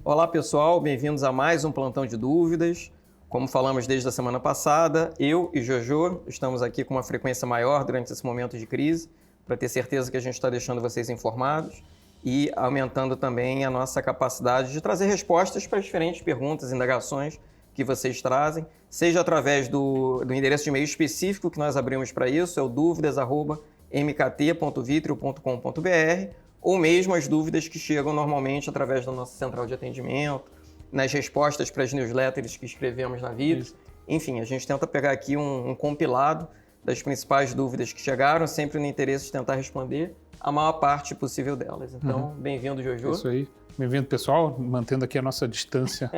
Olá pessoal, bem-vindos a mais um Plantão de Dúvidas. Como falamos desde a semana passada, eu e Jojo estamos aqui com uma frequência maior durante esse momento de crise, para ter certeza que a gente está deixando vocês informados e aumentando também a nossa capacidade de trazer respostas para as diferentes perguntas e indagações que vocês trazem, seja através do endereço de e-mail específico que nós abrimos para isso, é o dúvidas@mkt.vitrio.com.br, ou mesmo as dúvidas que chegam normalmente através da nossa central de atendimento, nas respostas para as newsletters que escrevemos na Vitrio. Enfim, a gente tenta pegar aqui um compilado das principais dúvidas que chegaram, sempre no interesse de tentar responder a maior parte possível delas. Então, bem-vindo, Jojo. Isso aí. Bem-vindo, pessoal, mantendo aqui a nossa distância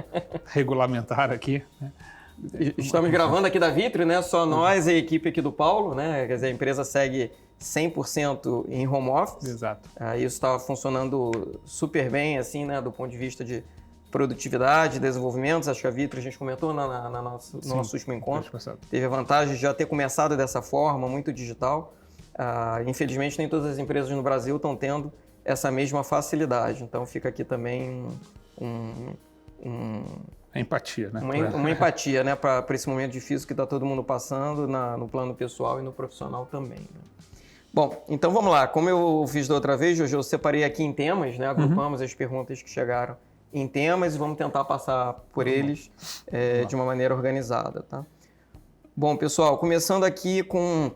regulamentar aqui, né? Estamos gravando aqui da Vitrio, né? Só nós e a equipe aqui do Paulo, né? Quer dizer, a empresa segue 100% em home office. Exato. Isso está funcionando super bem, assim, né? Do ponto de vista de produtividade, desenvolvimento. Acho que a Vitrio, a gente comentou no nosso último encontro, teve a vantagem de já ter começado dessa forma, muito digital. Infelizmente, nem todas as empresas no Brasil estão tendo essa mesma facilidade. Então, fica aqui também a empatia, né? Uma empatia, né, para esse momento difícil que está todo mundo passando no plano pessoal e no profissional também, né? Bom, então vamos lá. Como eu fiz da outra vez, Jojo, eu separei aqui em temas, né? Agrupamos as perguntas que chegaram em temas e vamos tentar passar por eles de uma maneira organizada, tá? Bom, pessoal, começando aqui com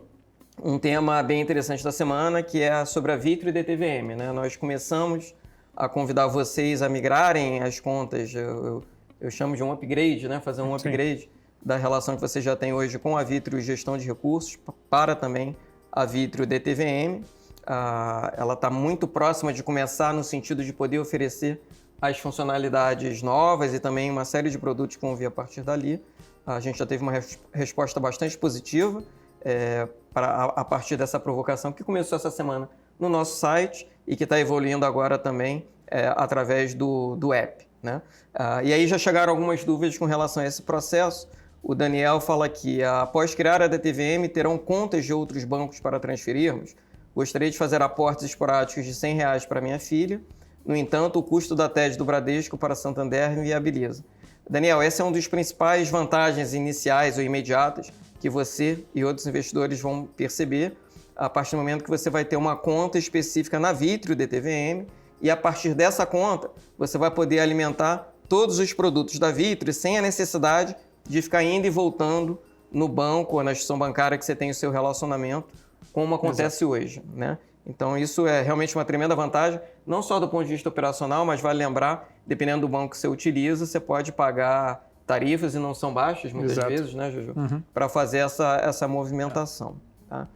um tema bem interessante da semana, que é sobre a Vitrio e DTVM, né? Nós começamos a convidar vocês a migrarem as contas, eu chamo de um upgrade, né? Fazer um upgrade da relação que você já tem hoje com a Vitrio Gestão de Recursos para também a Vitrio DTVM. Ela está muito próxima de começar no sentido de poder oferecer as funcionalidades novas e também uma série de produtos que vão vir a partir dali. A gente já teve uma resposta bastante positiva a partir dessa provocação que começou essa semana no nosso site e que está evoluindo agora também através do app, né? E aí já chegaram algumas dúvidas com relação a esse processo. O Daniel fala que após criar a DTVM terão contas de outros bancos para transferirmos. Gostaria de fazer aportes esporádicos de R$100 para minha filha. No entanto, o custo da TED do Bradesco para Santander me viabiliza. Daniel, essa é uma das principais vantagens iniciais ou imediatas que você e outros investidores vão perceber a partir do momento que você vai ter uma conta específica na Vitrio DTVM e a partir dessa conta você vai poder alimentar todos os produtos da Vitrio sem a necessidade de ficar indo e voltando no banco ou na instituição bancária que você tem o seu relacionamento, como acontece hoje, né? Então isso é realmente uma tremenda vantagem, não só do ponto de vista operacional, mas vale lembrar, dependendo do banco que você utiliza, você pode pagar tarifas e não são baixas muitas vezes, né, Jojo? Para fazer essa movimentação, tá?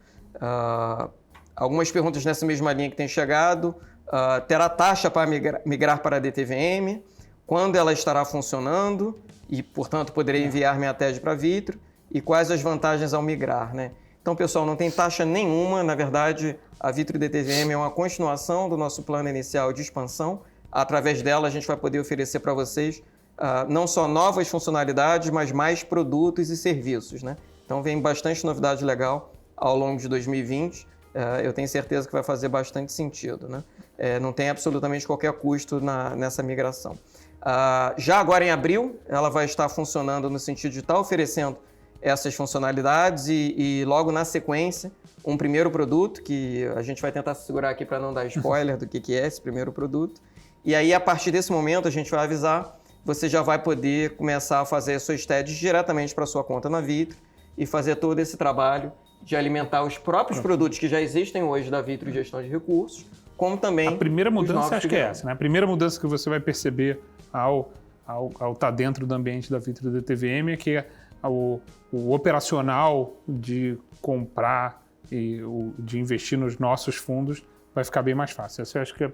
Algumas perguntas nessa mesma linha que tem chegado. Terá taxa para migrar para a DTVM? Quando ela estará funcionando? E, portanto, poderei enviar minha TED para a Vitrio? E quais as vantagens ao migrar, né? Então, pessoal, não tem taxa nenhuma. Na verdade, a Vitrio DTVM é uma continuação do nosso plano inicial de expansão. Através dela, a gente vai poder oferecer para vocês não só novas funcionalidades, mas mais produtos e serviços, né? Então, vem bastante novidade legal ao longo de 2020. Eu tenho certeza que vai fazer bastante sentido, né? Não tem absolutamente qualquer custo nessa migração. Já agora em abril, ela vai estar funcionando no sentido de estar oferecendo essas funcionalidades e logo na sequência, um primeiro produto, que a gente vai tentar se segurar aqui para não dar spoiler do que é esse primeiro produto. E aí, a partir desse momento, a gente vai avisar, você já vai poder começar a fazer as suas TEDs diretamente para a sua conta na Vitrio e fazer todo esse trabalho de alimentar os próprios produtos que já existem hoje da Vitrio Gestão de Recursos, como também a primeira mudança acho que é essa, né? A primeira mudança que você vai perceber ao estar dentro do ambiente da Vitrio DTVM é que o operacional de comprar e de investir nos nossos fundos vai ficar bem mais fácil. Essa eu acho que é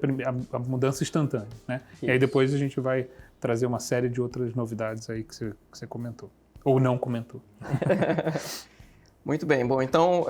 a mudança instantânea, né? E aí depois a gente vai trazer uma série de outras novidades aí que você comentou, ou não comentou. Muito bem. Bom, então,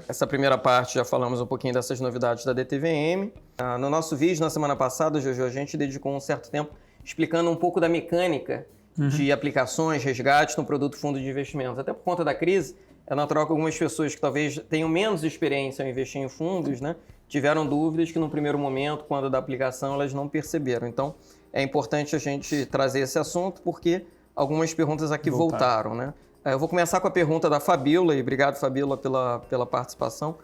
essa primeira parte já falamos um pouquinho dessas novidades da DTVM. No nosso vídeo, na semana passada, Jojo, a gente dedicou um certo tempo explicando um pouco da mecânica de aplicações, resgates no produto fundo de investimentos. Até por conta da crise, é natural que algumas pessoas que talvez tenham menos experiência ao investir em fundos, né, tiveram dúvidas que no primeiro momento, quando da aplicação, elas não perceberam. Então, é importante a gente trazer esse assunto porque algumas perguntas aqui voltaram, né? Eu vou começar com a pergunta da Fabíola, e obrigado, Fabíola, pela participação.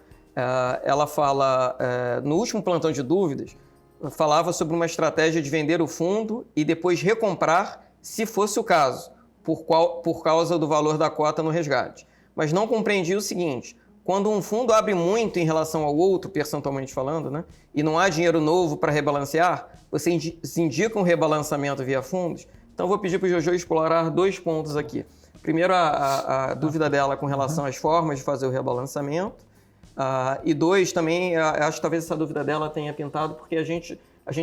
Ela fala, no último plantão de dúvidas, falava sobre uma estratégia de vender o fundo e depois recomprar, se fosse o caso, por causa do valor da cota no resgate. Mas não compreendi o seguinte, quando um fundo abre muito em relação ao outro, percentualmente falando, né, e não há dinheiro novo para rebalancear, você indica um rebalanceamento via fundos? Então, vou pedir para o Jojo explorar 2 pontos aqui. Primeiro, a dúvida dela com relação às formas de fazer o rebalanceamento. E 2, também, acho que talvez essa dúvida dela tenha pintado, porque a gente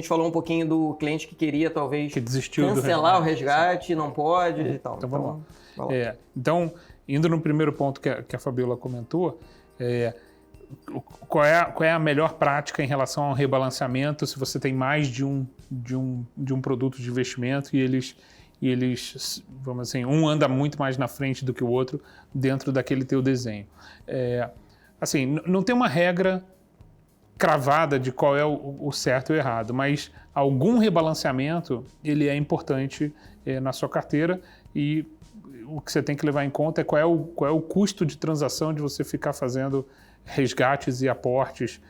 falou um pouquinho do cliente que queria, talvez, cancelar o resgate, e não pode e tal. Então, vamos lá. Então, indo no primeiro ponto que a Fabíola comentou, qual é a melhor prática em relação ao rebalanceamento se você tem mais de um produto de investimento e eles, vamos assim, um anda muito mais na frente do que o outro dentro daquele teu desenho. Assim, não tem uma regra cravada de qual é o certo e o errado, mas algum rebalanceamento ele é importante na sua carteira e o que você tem que levar em conta é qual é o custo de transação de você ficar fazendo resgates e aportes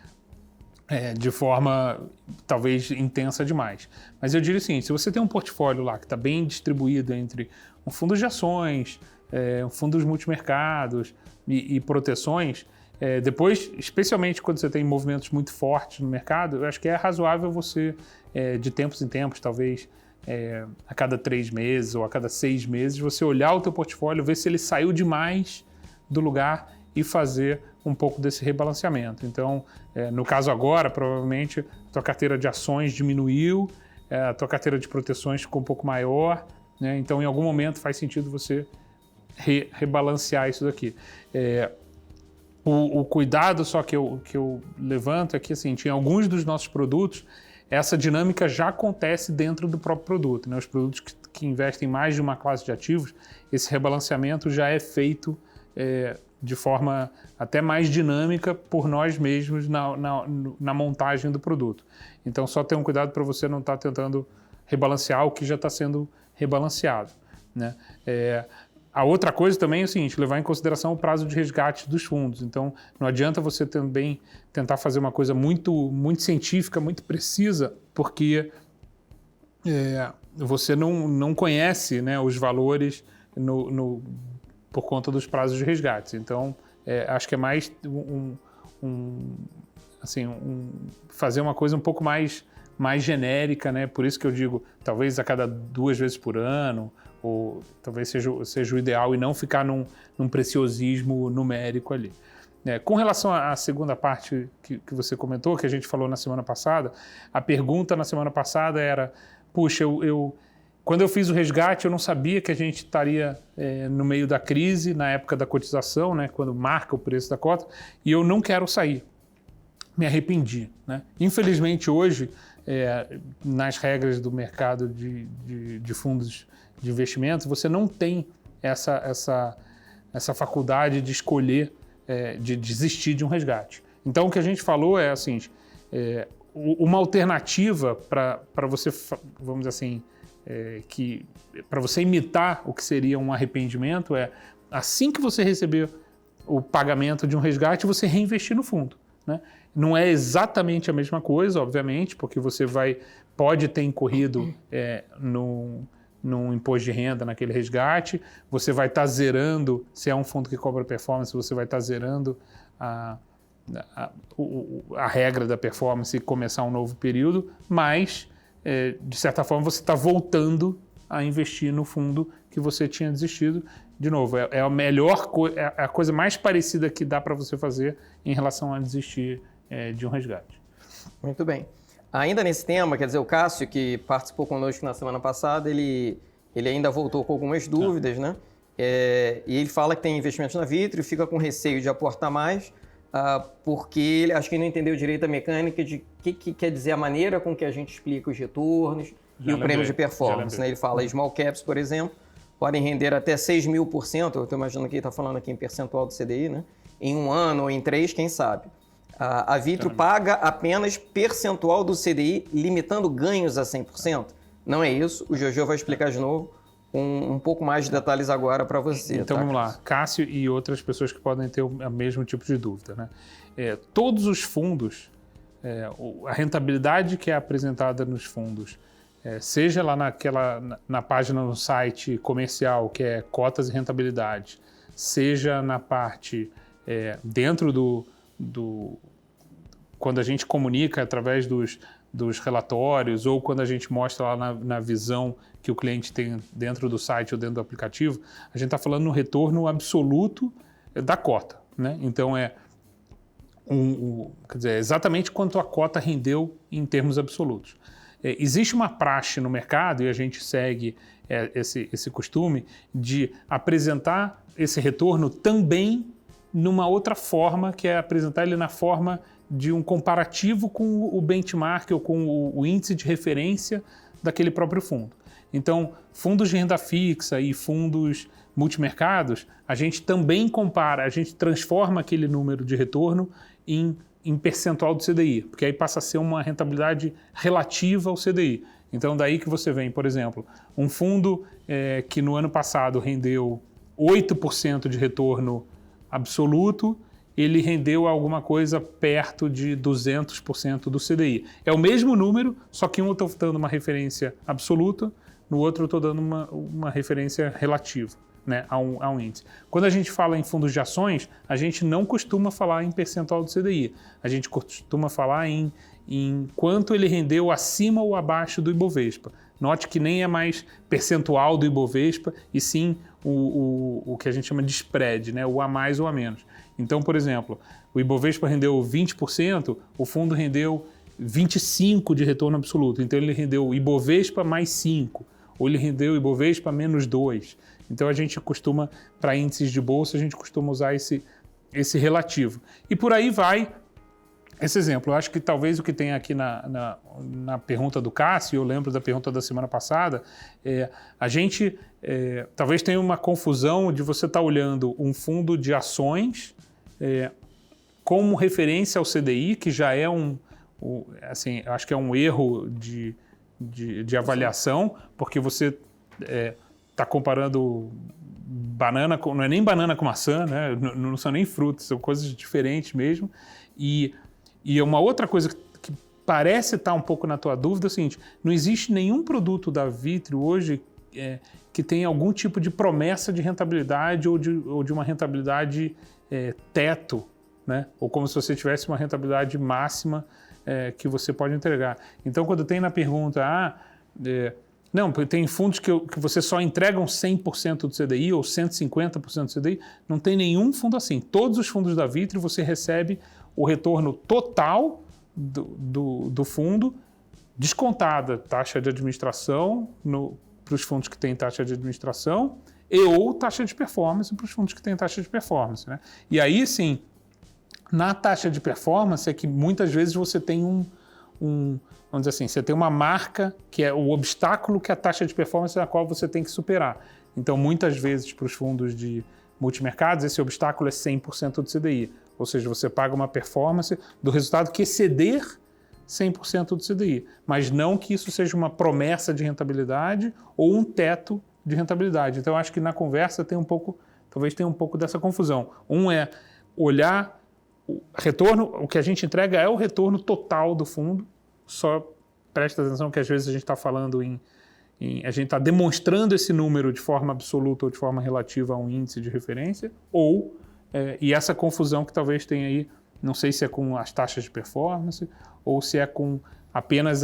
de forma talvez intensa demais. Mas eu diria assim, se você tem um portfólio lá que está bem distribuído entre um fundo de ações, um fundo de multimercados e proteções, depois, especialmente quando você tem movimentos muito fortes no mercado, eu acho que é razoável você, de tempos em tempos, talvez a cada 3 meses ou a cada 6 meses, você olhar o teu portfólio, ver se ele saiu demais do lugar e fazer um pouco desse rebalanceamento. Então, no caso agora, provavelmente, a tua carteira de ações diminuiu, a tua carteira de proteções ficou um pouco maior, né? Então, em algum momento, faz sentido você rebalancear isso daqui. O cuidado só que eu levanto é que, assim, em alguns dos nossos produtos, essa dinâmica já acontece dentro do próprio produto, né? Os produtos que investem em mais de uma classe de ativos, esse rebalanceamento já é feito de forma até mais dinâmica por nós mesmos na montagem do produto. Então, só ter um cuidado para você não estar tentando rebalancear o que já está sendo rebalanceado, né? A outra coisa também é o seguinte, levar em consideração o prazo de resgate dos fundos. Então, não adianta você também tentar fazer uma coisa muito, muito científica, muito precisa, porque você não conhece, né, os valores por conta dos prazos de resgate. Então, acho que é mais fazer uma coisa um pouco mais genérica, né? Por isso que eu digo, talvez a cada 2 vezes por ano, ou talvez seja o ideal e não ficar num preciosismo numérico ali. Com relação à segunda parte que você comentou, que a gente falou na semana passada, a pergunta na semana passada era, puxa, quando eu fiz o resgate, eu não sabia que a gente estaria no meio da crise, na época da cotização, né, quando marca o preço da cota, e eu não quero sair. Me arrependi, né? Infelizmente, hoje, nas regras do mercado de fundos de investimentos, você não tem essa faculdade de escolher, de desistir de um resgate. Então, o que a gente falou é assim, uma alternativa para você, vamos dizer assim, para você imitar o que seria um arrependimento assim que você receber o pagamento de um resgate, você reinvestir no fundo, né? Não é exatamente a mesma coisa, obviamente, porque você pode ter incorrido num imposto de renda naquele resgate, você vai estar zerando, se é um fundo que cobra performance, você vai estar zerando a regra da performance e começar um novo período, mas, de certa forma, você está voltando a investir no fundo que você tinha desistido. De novo, é a melhor coisa, é a coisa mais parecida que dá para você fazer em relação a desistir de um resgate. Muito bem. Ainda nesse tema, quer dizer, o Cássio, que participou conosco na semana passada, ele ainda voltou com algumas dúvidas, né? E ele fala que tem investimentos na Vitro e fica com receio de aportar mais, porque ele acho que não entendeu direito a mecânica de que quer dizer a maneira com que a gente explica os retornos e o prêmio de performance, né? Ele fala small caps, por exemplo, podem render até 6.000%, eu estou imaginando que ele está falando aqui em percentual do CDI, né? Em 1 ano ou em 3, quem sabe. A Vitro paga apenas percentual do CDI, limitando ganhos a 100%. Não é isso. O Jojo vai explicar de novo com um pouco mais de detalhes agora para você. Então vamos lá. Cássio e outras pessoas que podem ter o mesmo tipo de dúvida, né? Todos os fundos, a rentabilidade que é apresentada nos fundos, seja lá na página no site comercial, que é cotas e rentabilidade, seja na parte dentro quando a gente comunica através dos relatórios ou quando a gente mostra lá na visão que o cliente tem dentro do site ou dentro do aplicativo, a gente está falando no retorno absoluto da cota, né? Então quer dizer, exatamente quanto a cota rendeu em termos absolutos. Existe uma praxe no mercado, e a gente segue esse costume, de apresentar esse retorno também numa outra forma, que é apresentar ele na forma de um comparativo com o benchmark ou com o índice de referência daquele próprio fundo. Então, fundos de renda fixa e fundos multimercados, a gente também compara, a gente transforma aquele número de retorno em percentual do CDI, porque aí passa a ser uma rentabilidade relativa ao CDI. Então, daí que você vem, por exemplo, um fundo que no ano passado rendeu 8% de retorno absoluto, ele rendeu alguma coisa perto de 200% do CDI. É o mesmo número, só que um eu estou dando uma referência absoluta, no outro eu estou dando uma referência relativa, né, a um índice. Quando a gente fala em fundos de ações, a gente não costuma falar em percentual do CDI. A gente costuma falar em quanto ele rendeu acima ou abaixo do Ibovespa. Note que nem é mais percentual do Ibovespa, e sim o que a gente chama de spread, né, o a mais ou a menos. Então, por exemplo, o Ibovespa rendeu 20%, o fundo rendeu 25% de retorno absoluto. Então, ele rendeu o Ibovespa mais 5%, ou ele rendeu o Ibovespa menos 2%. Então, a gente costuma, para índices de bolsa, a gente costuma usar esse relativo. E por aí vai esse exemplo. Eu acho que talvez o que tem aqui na pergunta do Cássio, eu lembro da pergunta da semana passada, a gente talvez tenha uma confusão de você estar olhando um fundo de ações como referência ao CDI, que já é assim, acho que é um erro de avaliação, porque você está comparando banana, não é nem banana com maçã, né? Não são nem frutas, são coisas diferentes mesmo. E uma outra coisa que parece estar um pouco na tua dúvida é o seguinte: não existe nenhum produto da Vitrio hoje que tenha algum tipo de promessa de rentabilidade ou de uma rentabilidade teto, né? Ou como se você tivesse uma rentabilidade máxima que você pode entregar. Então, quando tem na pergunta, não, tem fundos que você só entregam 100% do CDI ou 150% do CDI, não tem nenhum fundo assim. Todos os fundos da Vitrio você recebe o retorno total do fundo, descontada taxa de administração para os fundos que têm taxa de administração ou taxa de performance para os fundos que têm taxa de performance, né? E aí, sim, na taxa de performance é que muitas vezes você tem vamos dizer assim, você tem uma marca que é o obstáculo que a taxa de performance é a qual você tem que superar. Então, muitas vezes, para os fundos de multimercados, esse obstáculo é 100% do CDI. Ou seja, você paga uma performance do resultado que exceder 100% do CDI. Mas não que isso seja uma promessa de rentabilidade ou um teto de rentabilidade. Então, eu acho que na conversa talvez tenha um pouco dessa confusão. Um é olhar o retorno, o que a gente entrega é o retorno total do fundo. Só presta atenção que às vezes a gente está falando a gente está demonstrando esse número de forma absoluta ou de forma relativa a um índice de referência, e essa confusão que talvez tenha aí, não sei se é com as taxas de performance ou se é com apenas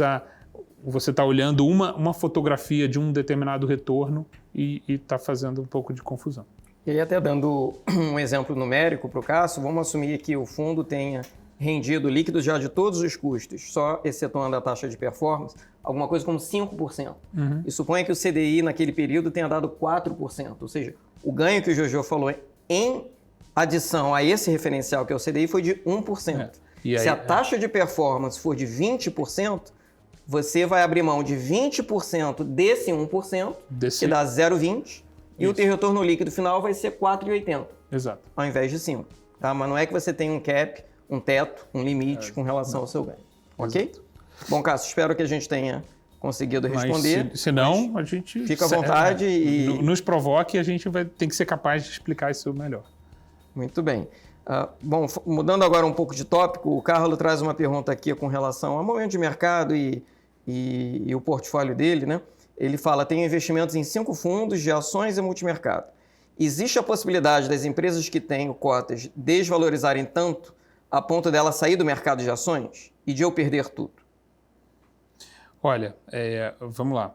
você está olhando uma fotografia de um determinado retorno e está fazendo um pouco de confusão. E aí, até dando um exemplo numérico para o Cássio, vamos assumir que o fundo tenha rendido líquido já de todos os custos, só excetuando a taxa de performance, alguma coisa como 5%. Uhum. E suponha que o CDI naquele período tenha dado 4%, ou seja, o ganho que o Jojo falou em adição a esse referencial que é o CDI foi de 1%. E aí, se a taxa de performance for de 20%, você vai abrir mão de 20% desse 1%, que dá 0,20%, e o teu retorno líquido final vai ser 4,80%. Exato. Ao invés de 5%. Tá? Mas não é que você tem um cap, um teto, um limite com relação ao seu ganho. Ok? Exato. Bom, Cássio, espero que a gente tenha conseguido responder. Mas se não, a gente... Fica à vontade e... Nos provoque e a gente tem que ser capaz de explicar isso melhor. Muito bem. Bom, mudando agora um pouco de tópico, o Carlos traz uma pergunta aqui com relação ao momento de mercado e o portfólio dele, né? Ele fala, tem investimentos em 5 fundos de ações e multimercado. Existe a possibilidade das empresas que têm cotas desvalorizarem tanto a ponto dela sair do mercado de ações e de eu perder tudo? Olha, vamos lá.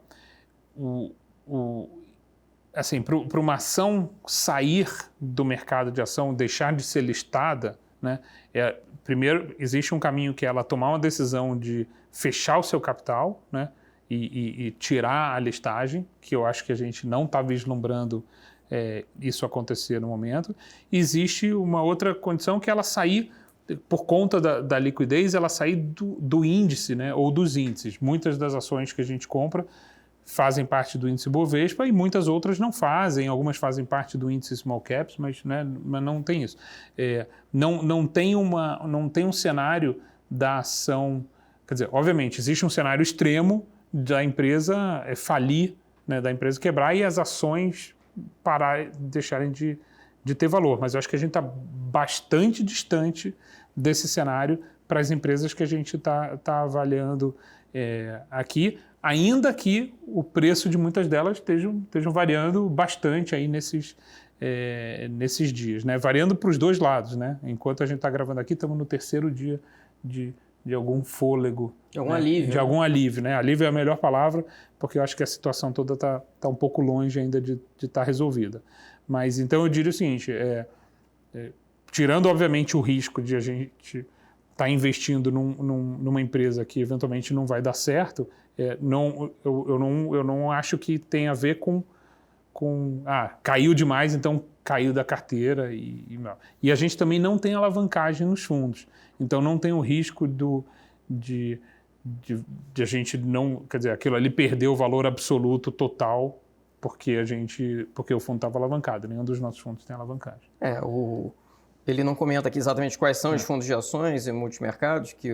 Assim, para uma ação sair do mercado de ação, deixar de ser listada, né, primeiro, existe um caminho que é ela tomar uma decisão de fechar o seu capital, né, e tirar a listagem, que eu acho que a gente não está vislumbrando isso acontecer no momento. E existe uma outra condição que é ela sair, por conta da liquidez, ela sair do índice, né, ou dos índices. Muitas das ações que a gente compra fazem parte do índice Bovespa e muitas outras não fazem. Algumas fazem parte do índice Small Caps, mas não tem isso. Não tem um cenário da ação... Quer dizer, obviamente, existe um cenário extremo da empresa falir, né, da empresa quebrar e as ações deixarem de ter valor. Mas eu acho que a gente está bastante distante desse cenário para as empresas que a gente está avaliando aqui, ainda que o preço de muitas delas estejam variando bastante aí nesses dias, né? Variando para os dois lados, né? Enquanto a gente está gravando aqui, estamos no 3º dia de algum fôlego. De algum alívio. De algum alívio, né? Alívio é a melhor palavra, porque eu acho que a situação toda está um pouco longe ainda de estar resolvida. Mas então eu diria o seguinte, tirando obviamente o risco de a gente estar investindo numa empresa que eventualmente não vai dar certo, eu não acho que tem a ver com caiu demais, então caiu da carteira. E a gente também não tem alavancagem nos fundos. Então não tem o risco de a gente não... Quer dizer, aquilo ali perdeu o valor absoluto total porque o fundo estava alavancado. Nenhum dos nossos fundos tem alavancagem. Ele não comenta aqui exatamente quais são os fundos de ações e multimercados que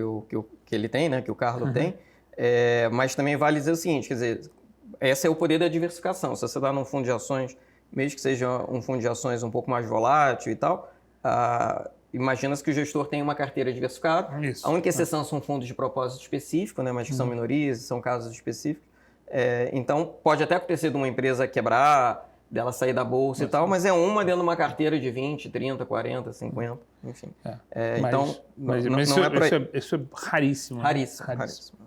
ele tem, né, que o Carlos tem, mas também vale dizer o seguinte, quer dizer, esse é o poder da diversificação. Se você está num fundo de ações, mesmo que seja um fundo de ações um pouco mais volátil e tal, imagina-se que o gestor tem uma carteira diversificada. Isso. A única exceção são fundos de propósito específico, né, mas que são minorias, são casos específicos. Então, pode até acontecer de uma empresa quebrar, dela sair da bolsa e tal, mas é uma dentro de uma carteira de 20, 30, 40, 50, enfim. Isso é raríssimo. Raríssimo.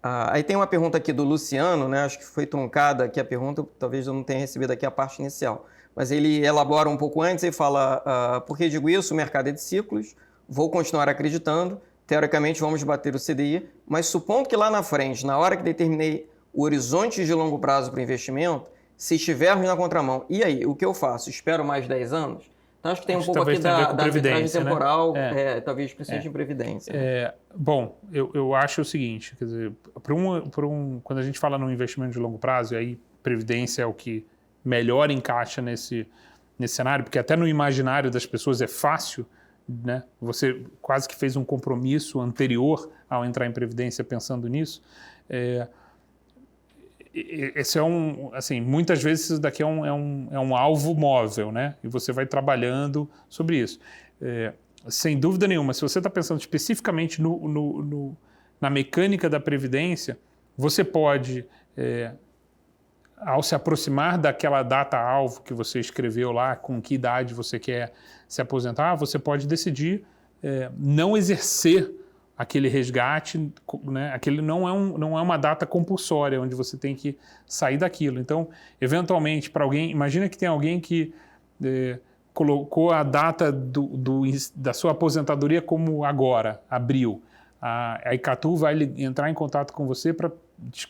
Aí tem uma pergunta aqui do Luciano, né? Acho que foi truncada aqui a pergunta, talvez eu não tenha recebido aqui a parte inicial. Mas ele elabora um pouco antes e fala, por que digo isso? O mercado é de ciclos, vou continuar acreditando, teoricamente vamos bater o CDI, mas supondo que lá na frente, na hora que determinei o horizonte de longo prazo para o investimento, se estivermos na contramão, e aí, o que eu faço? Espero mais 10 anos? Então, acho que tem um pouco aqui da arbitragem temporal, né? Talvez precise em previdência. Bom, eu acho o seguinte, quer dizer, quando a gente fala num investimento de longo prazo, e aí previdência é o que melhor encaixa nesse cenário, porque até no imaginário das pessoas é fácil, né? Você quase que fez um compromisso anterior ao entrar em previdência pensando nisso. Esse assim, muitas vezes isso daqui é um alvo móvel, né? E você vai trabalhando sobre isso. Sem dúvida nenhuma, se você está pensando especificamente na mecânica da previdência, você pode, ao se aproximar daquela data-alvo que você escreveu lá, com que idade você quer se aposentar, você pode decidir não exercer aquele resgate, né? Aquele não é uma data compulsória, onde você tem que sair daquilo. Então, eventualmente, para alguém... Imagina que tem alguém que colocou a data da sua aposentadoria como agora, abril. A Icatu vai entrar em contato com você para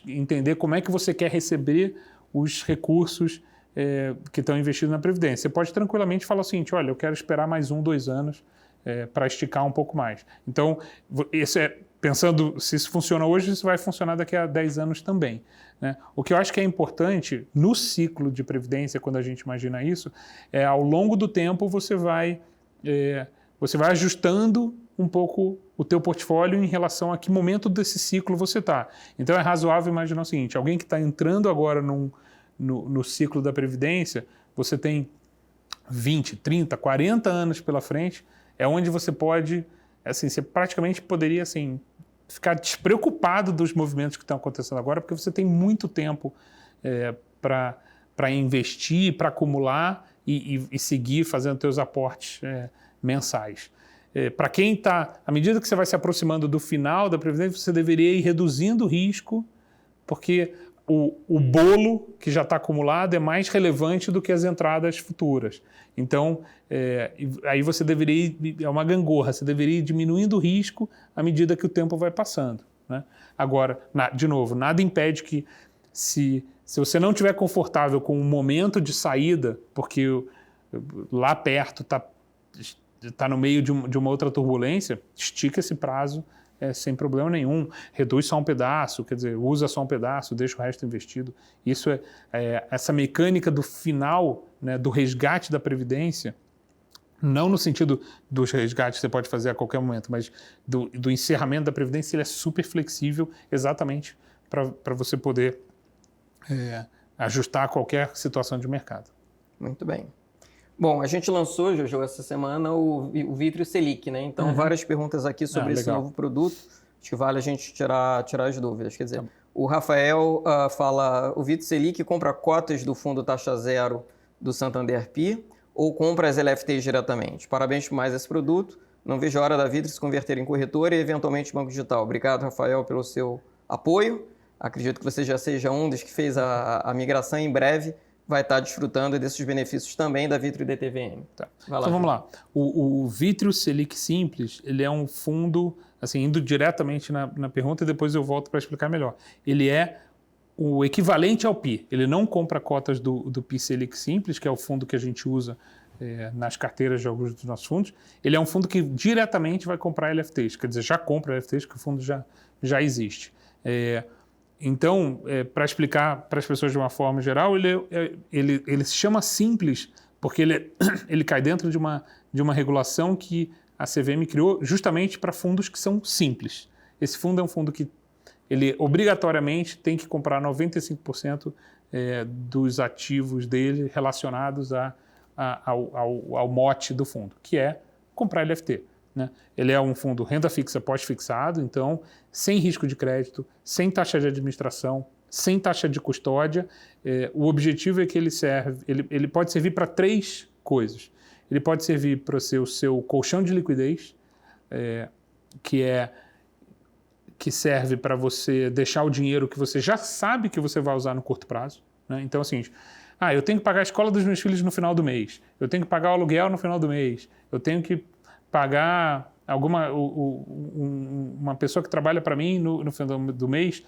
entender como é que você quer receber os recursos que estão investidos na Previdência. Você pode tranquilamente falar o seguinte, olha, eu quero esperar mais 1, 2 anos para esticar um pouco mais. Então, pensando se isso funciona hoje, isso vai funcionar daqui a 10 anos também, né? O que eu acho que é importante no ciclo de previdência, quando a gente imagina isso, ao longo do tempo você vai ajustando um pouco o teu portfólio em relação a que momento desse ciclo você está. Então é razoável imaginar o seguinte, alguém que está entrando agora no ciclo da Previdência, você tem 20, 30, 40 anos pela frente, é onde você pode, assim, você praticamente poderia assim, ficar despreocupado dos movimentos que estão acontecendo agora, porque você tem muito tempo para investir, para acumular e seguir fazendo seus aportes mensais. Para quem está, à medida que você vai se aproximando do final da Previdência, você deveria ir reduzindo o risco, porque o bolo que já está acumulado é mais relevante do que as entradas futuras. Então, aí você deveria ir, é uma gangorra, você deveria ir diminuindo o risco à medida que o tempo vai passando, né? Agora, de novo, nada impede que se você não estiver confortável com o momento de saída, porque lá perto está no meio de uma outra turbulência, estica esse prazo sem problema nenhum, reduz só um pedaço, quer dizer, usa só um pedaço, deixa o resto investido. Isso essa mecânica do final, né, do resgate da Previdência, não no sentido dos resgates que você pode fazer a qualquer momento, mas do encerramento da Previdência, ele é super flexível exatamente para você poder ajustar a qualquer situação de mercado. Muito bem. Bom, a gente lançou, Jojo, essa semana o Vitrio Selic, né? Então, várias perguntas aqui sobre esse novo produto. Acho que vale a gente tirar as dúvidas. Quer dizer, o Rafael fala, o Vitrio Selic compra cotas do fundo taxa zero do Santander PI ou compra as LFTs diretamente? Parabéns por mais esse produto. Não vejo a hora da Vitrio se converter em corretora e, eventualmente, banco digital. Obrigado, Rafael, pelo seu apoio. Acredito que você já seja um dos que fez a migração em breve. Vai estar desfrutando desses benefícios também da Vitrio DTVM. Tá. Então vamos lá. O Vitrio Selic Simples, ele é um fundo, assim, indo diretamente na pergunta e depois eu volto para explicar melhor. Ele é o equivalente ao PI. Ele não compra cotas do PI Selic Simples, que é o fundo que a gente usa nas carteiras de alguns dos nossos fundos. Ele é um fundo que diretamente vai comprar LFTs, quer dizer, já compra LFTs, que o fundo já existe. Então, para explicar para as pessoas de uma forma geral, ele se chama simples porque ele cai dentro de uma regulação que a CVM criou justamente para fundos que são simples. Esse fundo é um fundo que ele obrigatoriamente tem que comprar 95% dos ativos dele relacionados ao mote do fundo, que é comprar LFT. Né? Ele é um fundo renda fixa pós-fixado, então sem risco de crédito, sem taxa de administração, sem taxa de custódia. O objetivo é que ele pode servir para 3 coisas. Ele pode servir para ser o seu colchão de liquidez, que serve para você deixar o dinheiro que você já sabe que você vai usar no curto prazo. Né? Então, assim, eu tenho que pagar a escola dos meus filhos no final do mês, eu tenho que pagar o aluguel no final do mês, eu tenho que pagar uma pessoa que trabalha para mim no final do mês,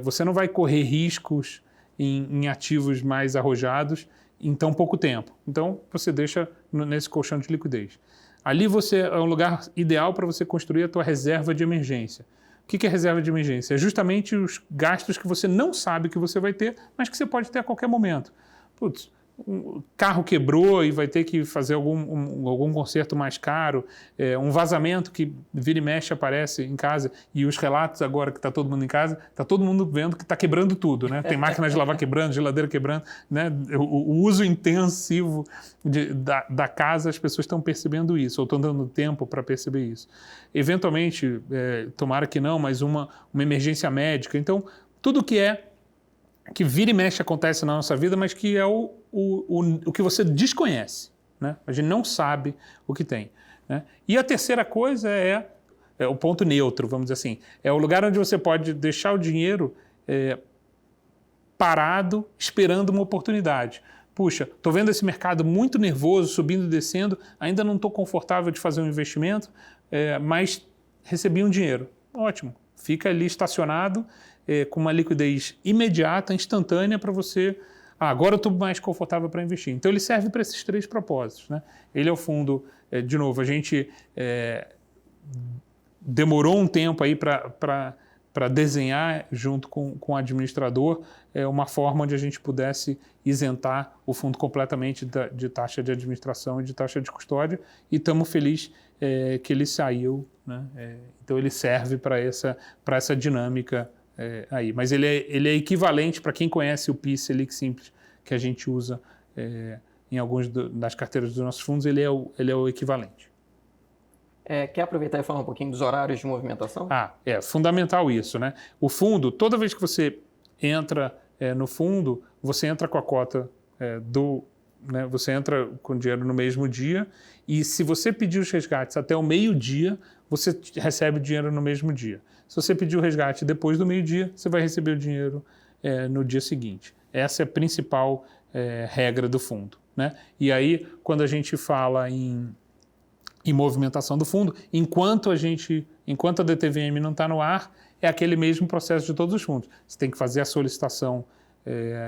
você não vai correr riscos em ativos mais arrojados em tão pouco tempo. Então, você deixa nesse colchão de liquidez. Ali é um lugar ideal para você construir a tua reserva de emergência. O que é reserva de emergência? É justamente os gastos que você não sabe que você vai ter, mas que você pode ter a qualquer momento. Putz, um carro quebrou e vai ter que fazer algum conserto mais caro, um vazamento que vira e mexe aparece em casa, e os relatos agora que está todo mundo em casa, está todo mundo vendo que está quebrando tudo, né? Tem máquina de lavar quebrando, geladeira quebrando, né? O uso intensivo da casa, as pessoas estão percebendo isso, ou estão dando tempo para perceber isso. Eventualmente, tomara que não, mas uma emergência médica. Então, tudo que vira e mexe acontece na nossa vida, mas que é o que você desconhece, né? A gente não sabe o que tem, né? E a terceira coisa é o ponto neutro, vamos dizer assim. É o lugar onde você pode deixar o dinheiro parado, esperando uma oportunidade. Puxa, estou vendo esse mercado muito nervoso, subindo e descendo, ainda não estou confortável de fazer um investimento, mas recebi um dinheiro. Ótimo, fica ali estacionado, com uma liquidez imediata, instantânea para você. Agora eu estou mais confortável para investir. Então ele serve para esses 3 propósitos, né? Ele é o fundo, de novo, a gente demorou um tempo aí para desenhar junto com o administrador uma forma onde a gente pudesse isentar o fundo completamente de taxa de administração e de taxa de custódia, e estamos felizes que ele saiu, né? Então ele serve para essa dinâmica aí. Mas ele é equivalente, para quem conhece o PIS Selic Simples, que a gente usa em algumas das carteiras dos nossos fundos, ele é o equivalente. Quer aproveitar e falar um pouquinho dos horários de movimentação? É fundamental isso, né? O fundo, toda vez que você entra no fundo, você entra com a cota né? Você entra com dinheiro no mesmo dia e se você pedir os resgates até o meio-dia, você recebe o dinheiro no mesmo dia. Se você pedir o resgate depois do meio-dia, você vai receber o dinheiro no dia seguinte. Essa é a principal regra do fundo, né? E aí, quando a gente fala em movimentação do fundo, enquanto a DTVM não está no ar, é aquele mesmo processo de todos os fundos. Você tem que fazer a solicitação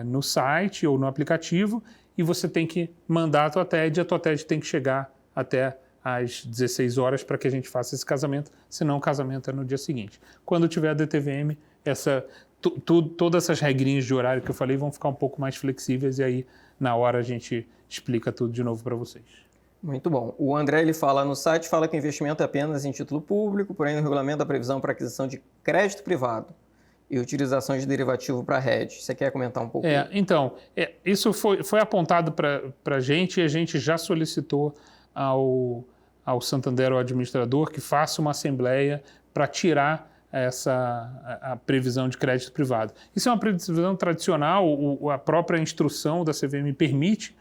no site ou no aplicativo e você tem que mandar a tua TED tem que chegar até às 16 horas para que a gente faça esse casamento, senão o casamento é no dia seguinte. Quando tiver a DTVM, todas essas regrinhas de horário que eu falei vão ficar um pouco mais flexíveis e aí na hora a gente explica tudo de novo para vocês. Muito bom. O André ele fala no site, fala que o investimento é apenas em título público, porém no regulamento a previsão para aquisição de crédito privado e utilização de derivativo para hedge. Você quer comentar um pouco? Então, isso foi apontado para a gente e a gente já solicitou ao Santander, ao administrador, que faça uma assembleia para tirar a previsão de crédito privado. Isso é uma previsão tradicional, a própria instrução da CVM permite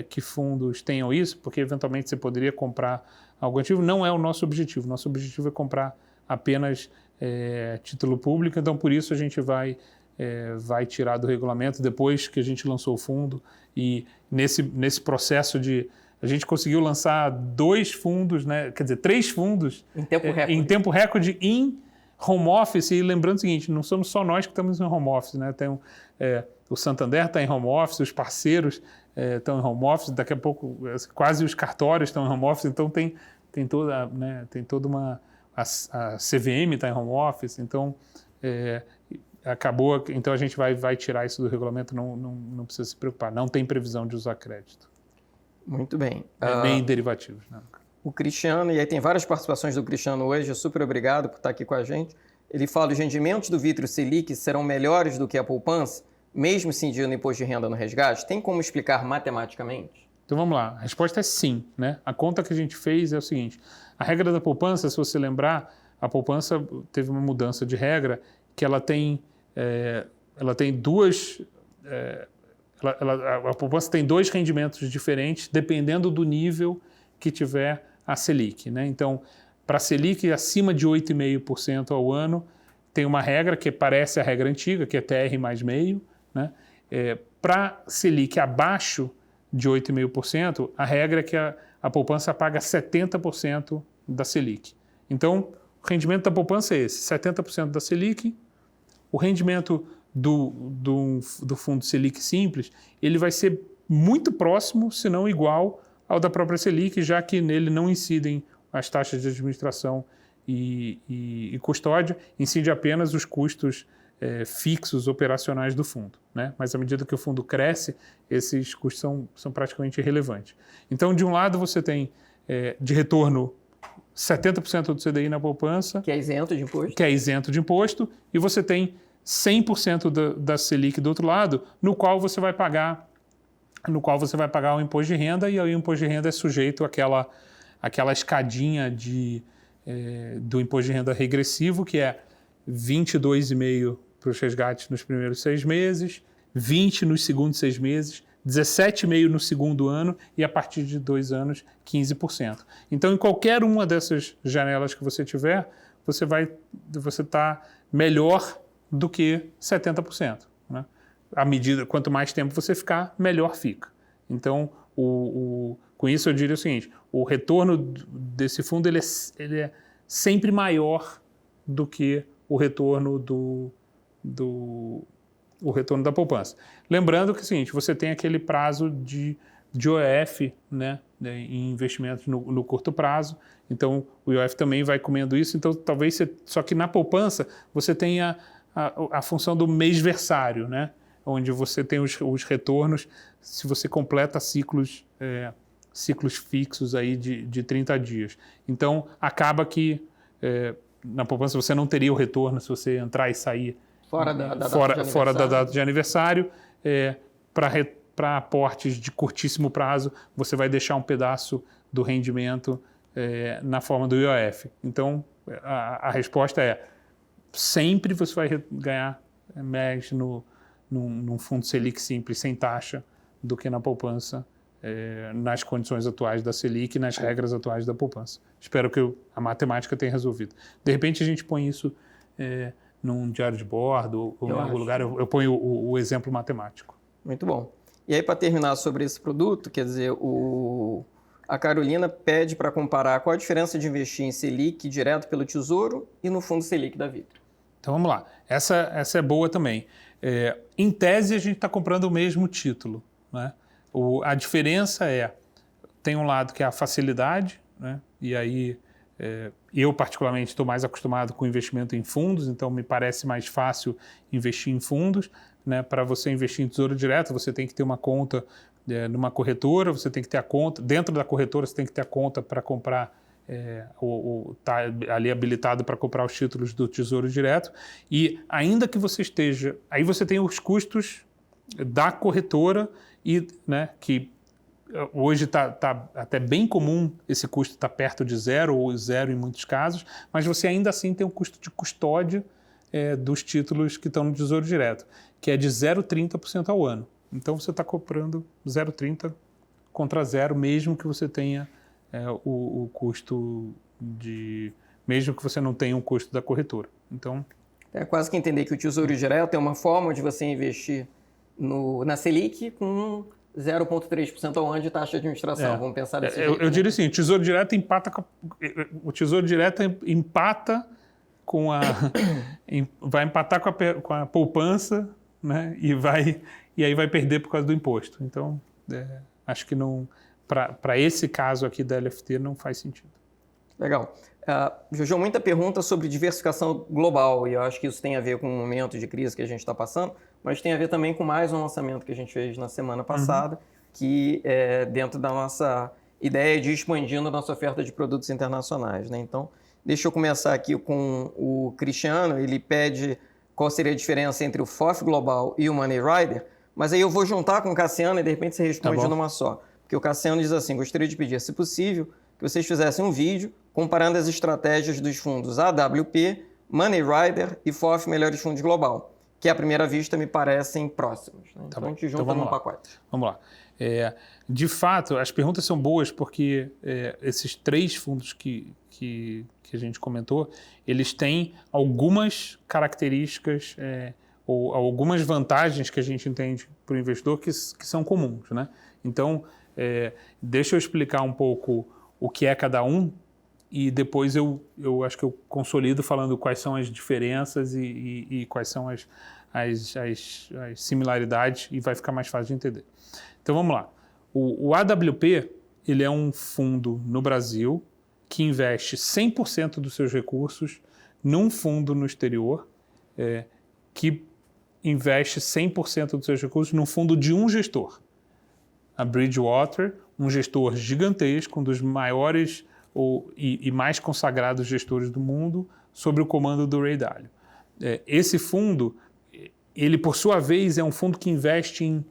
que fundos tenham isso, porque eventualmente você poderia comprar algum ativo. Não é o nosso objetivo. Nosso objetivo é comprar apenas título público, então por isso a gente vai tirar do regulamento depois que a gente lançou o fundo e nesse processo a gente conseguiu lançar 2 fundos, né? Quer dizer, 3 fundos em tempo recorde em home office. E lembrando o seguinte, não somos só nós que estamos em home office, né? O Santander está em home office, os parceiros estão em home office, daqui a pouco quase os cartórios estão em home office, então tem toda uma... A CVM está em home office, então acabou, então a gente vai tirar isso do regulamento, não precisa se preocupar, não tem previsão de usar crédito. Muito bem. Nem derivativos. Né? O Cristiano, e aí tem várias participações do Cristiano hoje, super obrigado por estar aqui com a gente. Ele fala: os rendimentos do Vitro Selic serão melhores do que a poupança, mesmo incidindo imposto de renda no resgate? Tem como explicar matematicamente? Então vamos lá, a resposta é sim, né? A conta que a gente fez é o seguinte: a regra da poupança, se você lembrar, a poupança teve uma mudança de regra que ela tem duas... a poupança tem 2 rendimentos diferentes dependendo do nível que tiver a Selic, né? Então, para a Selic acima de 8,5% ao ano, tem uma regra que parece a regra antiga, que é TR mais meio, né? Para Selic abaixo de 8,5%, a regra é que a poupança paga 70% da Selic. Então, o rendimento da poupança é esse, 70% da Selic. O rendimento do fundo Selic Simples, ele vai ser muito próximo, se não igual, ao da própria Selic, já que nele não incidem as taxas de administração e custódia, incide apenas os custos fixos operacionais do fundo, né? Mas à medida que o fundo cresce, esses custos são praticamente irrelevantes. Então, de um lado, você tem de retorno 70% do CDI na poupança, que é isento de imposto. Que é isento de imposto, e você tem 100% da Selic do outro lado, no qual você vai pagar o imposto de renda, e aí o imposto de renda é sujeito àquela escadinha do imposto de renda regressivo, que é 22,5% para os resgates nos primeiros 6 meses, 20% nos segundos 6 meses, 17,5% no segundo ano e a partir de 2 anos, 15%. Então, em qualquer uma dessas janelas que você tiver, você está melhor do que 70%. Né? Quanto mais tempo você ficar, melhor fica. Então, com isso eu diria o seguinte: o retorno desse fundo ele é sempre maior do que o retorno o retorno da poupança. Lembrando que é o seguinte, você tem aquele prazo de IOF, né, em investimentos no curto prazo, então o IOF também vai comendo isso, então talvez só que na poupança você tenha a função do mêsversário, né, onde você tem os retornos se você completa ciclos ciclos fixos aí de 30 dias. Então, acaba que na poupança você não teria o retorno se você entrar e sair Fora da data de aniversário. Para aportes de curtíssimo prazo, você vai deixar um pedaço do rendimento na forma do IOF. Então, a resposta é: sempre você vai ganhar mais num fundo Selic simples, sem taxa, do que na poupança, nas condições atuais da Selic e nas regras atuais da poupança. Espero que a matemática tenha resolvido. De repente, a gente põe isso num diário de bordo ou em algum lugar. Eu ponho o exemplo matemático. Muito bom. E aí, para terminar sobre esse produto, quer dizer, a Carolina pede para comparar qual a diferença de investir em Selic direto pelo Tesouro e no fundo Selic da Vitro. Então vamos lá. Essa é boa também. Em tese, a gente está comprando o mesmo título, né? A diferença tem um lado que é a facilidade, né? E aí eu particularmente estou mais acostumado com investimento em fundos, então me parece mais fácil investir em fundos, né? Para você investir em Tesouro Direto, você tem que ter uma conta numa corretora, você tem que ter a conta, dentro da corretora você tem que ter a conta para comprar, tá ali habilitado para comprar os títulos do Tesouro Direto, e ainda que você esteja, aí você tem os custos da corretora, e, né, que hoje está até bem comum esse custo estar perto de zero ou zero em muitos casos, mas você ainda assim tem um custo de custódia dos títulos que estão no Tesouro Direto, que é de 0,30% ao ano. Então você está comprando 0,30 contra zero, mesmo que você tenha o custo mesmo que você não tenha um custo da corretora. Então, é quase que entender que o Tesouro Direto é uma forma de você investir na Selic com 0,3% ao ano de taxa de administração. Vamos pensar desse jeito. Eu diria assim, o Tesouro Direto empata com vai empatar com a poupança, né? E aí vai perder por causa do imposto. Então, acho que não, para esse caso aqui da LFT não faz sentido. Legal. Jojo, muita pergunta sobre diversificação global, e eu acho que isso tem a ver com o momento de crise que a gente está passando, mas tem a ver também com mais um lançamento que a gente fez na semana passada, que é dentro da nossa ideia de ir expandindo a nossa oferta de produtos internacionais, né? Então, deixa eu começar aqui com o Cristiano. Ele pede qual seria a diferença entre o FOF Global e o Money Rider, mas aí eu vou juntar com o Cassiano e de repente você responde numa só. Porque o Cassiano diz assim: gostaria de pedir, se possível, que vocês fizessem um vídeo comparando as estratégias dos fundos AWP, Money Rider e FOF Melhores Fundos Global, que à primeira vista me parecem próximos, né? Então a gente junta num pacote. Vamos lá. De fato, as perguntas são boas porque esses três fundos que a gente comentou, eles têm algumas características ou algumas vantagens que a gente entende para o investidor que são comuns, né? Então, deixa eu explicar um pouco o que é cada um e depois eu acho que eu consolido falando quais são as diferenças e quais são as similaridades, e vai ficar mais fácil de entender. Então vamos lá. O AWP, ele é um fundo no Brasil que investe 100% dos seus recursos num fundo no exterior, que investe 100% dos seus recursos num fundo de um gestor. A Bridgewater, um gestor gigantesco, um dos maiores e mais consagrados gestores do mundo, sob o comando do Ray Dalio. Esse fundo, ele por sua vez é um fundo que investe em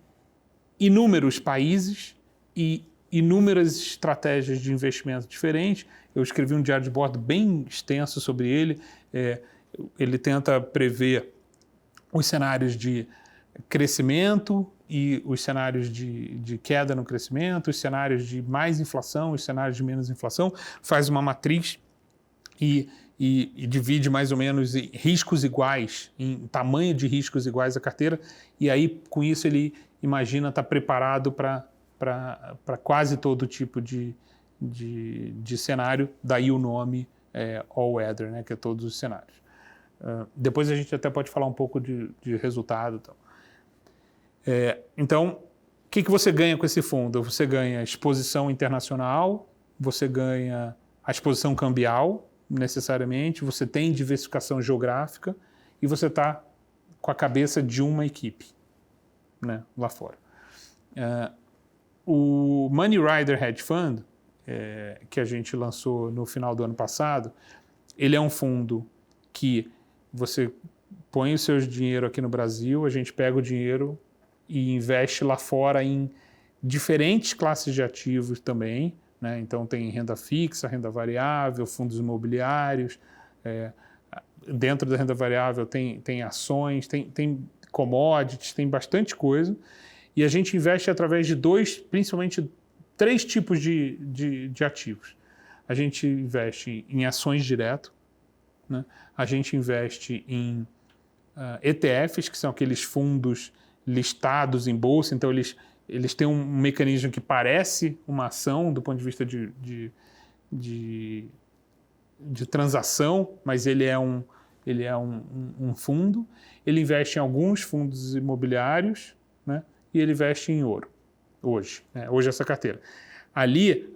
inúmeros países e inúmeras estratégias de investimento diferentes. Eu escrevi um diário de bordo bem extenso sobre ele. Ele tenta prever os cenários de crescimento e os cenários de queda no crescimento, os cenários de mais inflação, os cenários de menos inflação, faz uma matriz e divide mais ou menos em riscos iguais, em tamanho de riscos iguais à carteira, e aí com isso ele imagina estar preparado para quase todo tipo de cenário, daí o nome All Weather, né, que é todos os cenários. Depois a gente até pode falar um pouco de resultado e tal. Então, o que você ganha com esse fundo? Você ganha exposição internacional, você ganha a exposição cambial, necessariamente, você tem diversificação geográfica e você está com a cabeça de uma equipe, né, lá fora. O Money Rider Hedge Fund, que a gente lançou no final do ano passado, ele é um fundo que você põe o seu dinheiro aqui no Brasil, a gente pega o dinheiro e investe lá fora em diferentes classes de ativos também, né? Então tem renda fixa, renda variável, fundos imobiliários, dentro da renda variável tem ações, tem commodities, tem bastante coisa, e a gente investe através de principalmente 3 tipos de ativos. A gente investe em ações direto, né? A gente investe em ETFs, que são aqueles fundos listados em bolsa, então eles têm um mecanismo que parece uma ação do ponto de vista de transação, mas ele é um fundo. Ele investe em alguns fundos imobiliários, né? E ele investe em ouro, hoje, né? Hoje essa carteira. Ali,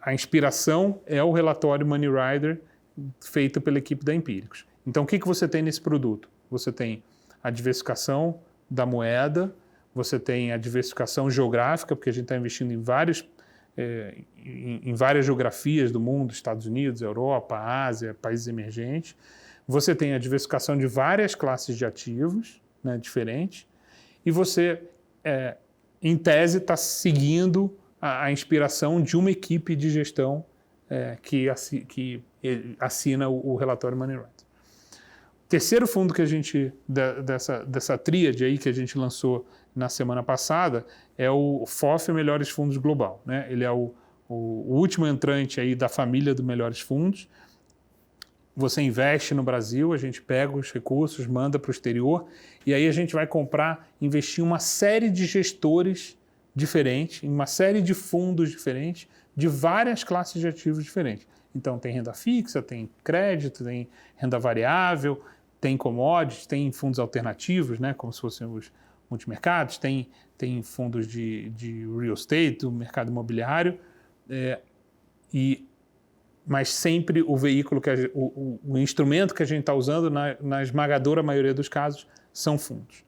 a inspiração é o relatório Money Rider feito pela equipe da Empíricos. Então, o que você tem nesse produto? Você tem a diversificação da moeda, você tem a diversificação geográfica, porque a gente está investindo em várias geografias do mundo, Estados Unidos, Europa, Ásia, países emergentes. Você tem a diversificação de várias classes de ativos, né, diferentes, e você, em tese, está seguindo a inspiração de uma equipe de gestão que assina o relatório Money Rider. O terceiro fundo que a gente, dessa tríade aí que a gente lançou na semana passada, é o FOF Melhores Fundos Global, né? Ele é o último entrante aí da família do Melhores Fundos. Você investe no Brasil, a gente pega os recursos, manda para o exterior, e aí a gente vai investir em uma série de gestores diferentes, em uma série de fundos diferentes, de várias classes de ativos diferentes. Então tem renda fixa, tem crédito, tem renda variável, tem commodities, tem fundos alternativos, né, como se fossem os multimercados, tem fundos de real estate, do mercado imobiliário, mas sempre o veículo, o instrumento que a gente está usando, na esmagadora maioria dos casos, são fundos.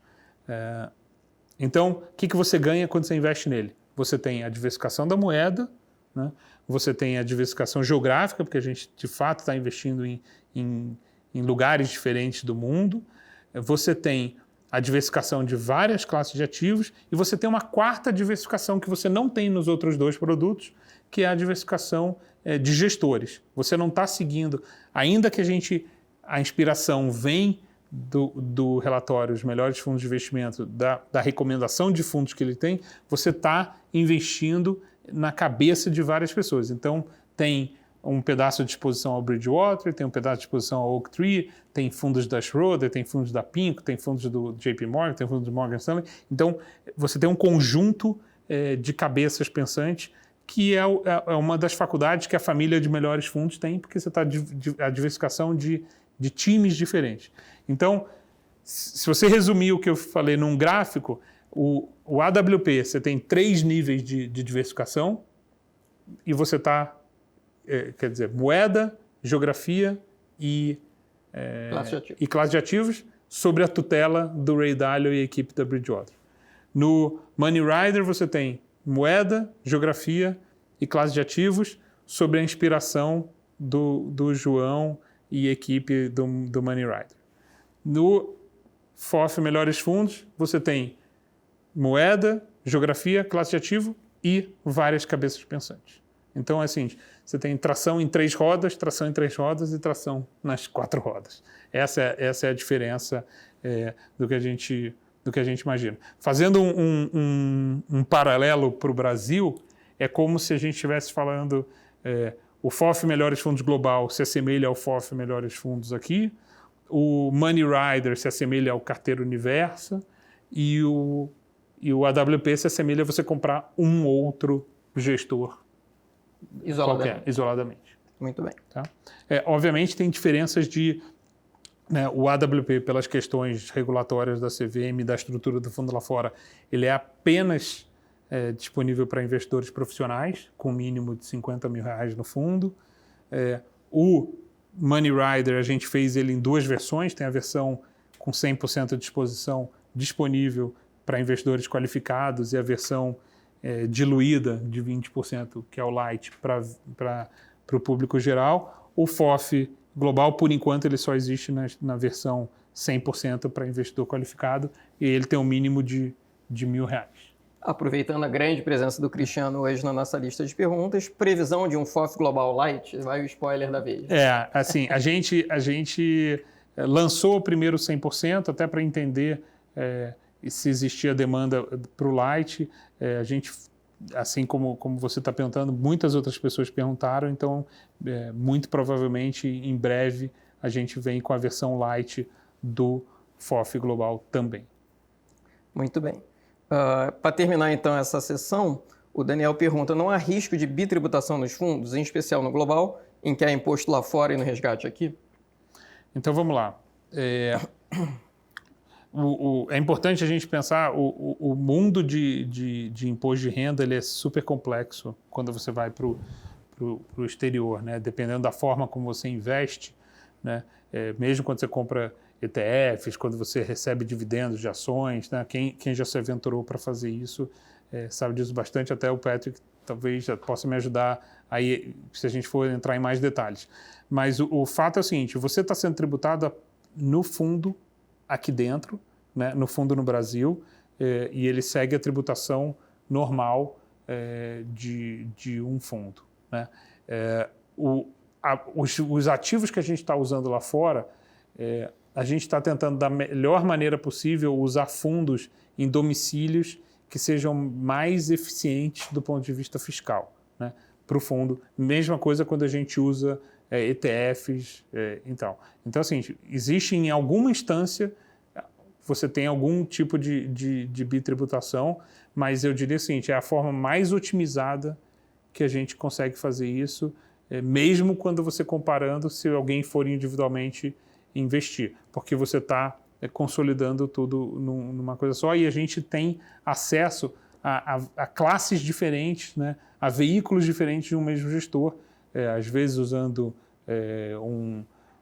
Então, o que você ganha quando você investe nele? Você tem a diversificação da moeda, né? Você tem a diversificação geográfica, porque a gente, de fato, está investindo em lugares diferentes do mundo. Você tem a diversificação de várias classes de ativos e você tem uma quarta diversificação que você não tem nos outros 2 produtos, que é a diversificação de gestores. Você não está seguindo, ainda que a inspiração vem do relatório Os Melhores Fundos de Investimento, da recomendação de fundos que ele tem, você está investindo na cabeça de várias pessoas. Então, tem um pedaço de exposição ao Bridgewater, tem um pedaço de exposição ao Oaktree, tem fundos da Schroeder, tem fundos da PIMCO, tem fundos do JP Morgan, tem fundos do Morgan Stanley. Então, você tem um conjunto de cabeças pensantes que é uma das faculdades que a família de melhores fundos tem, porque você está a diversificação de times diferentes. Então, se você resumir o que eu falei num gráfico, o AWP, você tem 3 níveis de diversificação e você está, quer dizer, moeda, geografia e classe de ativos sob a tutela do Ray Dalio e a equipe da Bridgewater. No Money Rider você tem moeda, geografia e classe de ativos sob a inspiração do João e equipe do Money Rider. No FOF Melhores Fundos você tem moeda, geografia, classe de ativo e várias cabeças pensantes. Então é assim, você tem tração em 3 rodas, tração em 3 rodas e tração nas 4 rodas. Essa é a diferença do que a gente imagina. Fazendo um paralelo para o Brasil, é como se a gente estivesse falando o FOF Melhores Fundos Global se assemelha ao FOF Melhores Fundos aqui, o Money Rider se assemelha ao Carteira Universa e o AWP se assemelha a você comprar um outro gestor isoladamente. Muito bem. Tá? Obviamente tem diferenças o AWP, pelas questões regulatórias da CVM, da estrutura do fundo lá fora, ele é apenas disponível para investidores profissionais, com mínimo de R$50 mil no fundo. O Money Rider, a gente fez ele em 2 versões, tem a versão com 100% de exposição disponível para investidores qualificados e a versão diluída de 20%, que é o Lite, para o público geral. O FOF Global, por enquanto, ele só existe na versão 100% para investidor qualificado e ele tem um mínimo de R$1.000. Aproveitando a grande presença do Cristiano hoje na nossa lista de perguntas, previsão de um FOF Global Lite, vai o spoiler da vez. Assim, a gente lançou o primeiro 100% até para entender se existia demanda para o Lite. A gente, assim como você está perguntando, muitas outras pessoas perguntaram, então muito provavelmente em breve a gente vem com a versão Lite do FOF Global também. Muito bem. Para terminar então essa sessão, o Daniel pergunta, não há risco de bitributação nos fundos, em especial no global, em que há imposto lá fora e no resgate aqui? Então vamos lá. É importante a gente pensar, o mundo de imposto de renda ele é super complexo quando você vai para o exterior, né? Dependendo da forma como você investe, né? Mesmo quando você compra ETFs, quando você recebe dividendos de ações, né? Quem já se aventurou para fazer isso sabe disso bastante, até o Patrick talvez já possa me ajudar aí se a gente for entrar em mais detalhes. Mas o fato é o seguinte, você está sendo tributado no fundo aqui dentro, né? No fundo no Brasil, e ele segue a tributação normal de um fundo, né? Os ativos que a gente está usando lá fora, a gente está tentando da melhor maneira possível usar fundos em domicílios que sejam mais eficientes do ponto de vista fiscal, né, para o fundo. Mesma coisa quando a gente usa ETFs. Então, assim, existe em alguma instância, você tem algum tipo de bitributação, mas eu diria o seguinte, é a forma mais otimizada que a gente consegue fazer isso, mesmo quando você comparando se alguém for individualmente investir, porque você está consolidando tudo numa coisa só e a gente tem acesso a classes diferentes, né, a veículos diferentes de um mesmo gestor, às vezes usando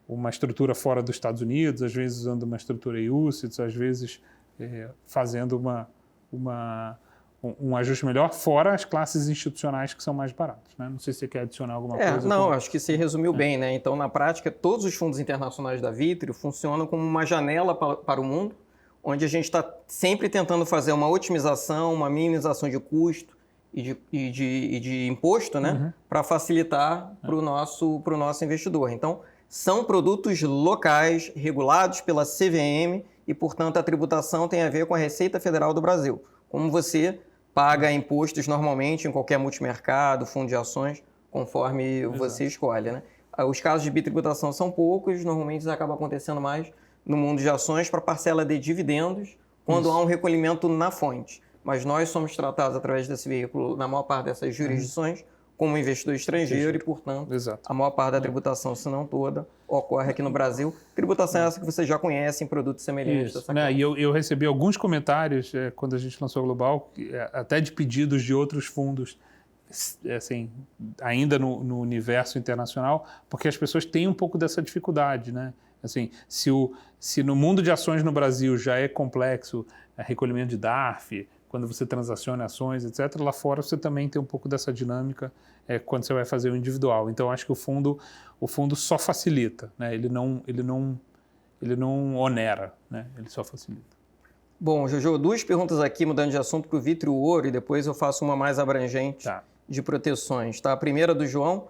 uma estrutura fora dos Estados Unidos, às vezes usando uma estrutura UCITS, às vezes fazendo um ajuste melhor, fora as classes institucionais que são mais baratas, né? Não sei se você quer adicionar alguma coisa. Não, acho que você resumiu bem, né? Então, na prática, todos os fundos internacionais da Vitrio funcionam como uma janela para o mundo, onde a gente está sempre tentando fazer uma otimização, uma minimização de custo e de imposto, né? Para facilitar para o nosso investidor. Então, são produtos locais, regulados pela CVM e, portanto, a tributação tem a ver com a Receita Federal do Brasil. Como você paga impostos normalmente em qualquer multimercado, fundo de ações, conforme você escolhe, né? Os casos de bitributação são poucos, normalmente isso acaba acontecendo mais no mundo de ações para parcela de dividendos, quando há um recolhimento na fonte. Mas nós somos tratados através desse veículo, na maior parte dessas jurisdições, como investidor estrangeiro e, portanto, a maior parte da tributação, se não toda, ocorre aqui no Brasil. Tributação é essa que você já conhece em produtos semelhantes. Isso, né? E eu recebi alguns comentários quando a gente lançou o Global, até de pedidos de outros fundos, assim, ainda no universo internacional, porque as pessoas têm um pouco dessa dificuldade, né? Assim, se no mundo de ações no Brasil já é complexo, recolhimento de DARF, quando você transaciona ações, etc., lá fora você também tem um pouco dessa dinâmica quando você vai fazer o individual. Então, acho que o fundo só facilita, né? Ele não onera, né? Ele só facilita. Bom, Jojo, duas perguntas aqui, mudando de assunto, para o Vitrio Ouro, e depois eu faço uma mais abrangente de proteções. Tá? A primeira do João,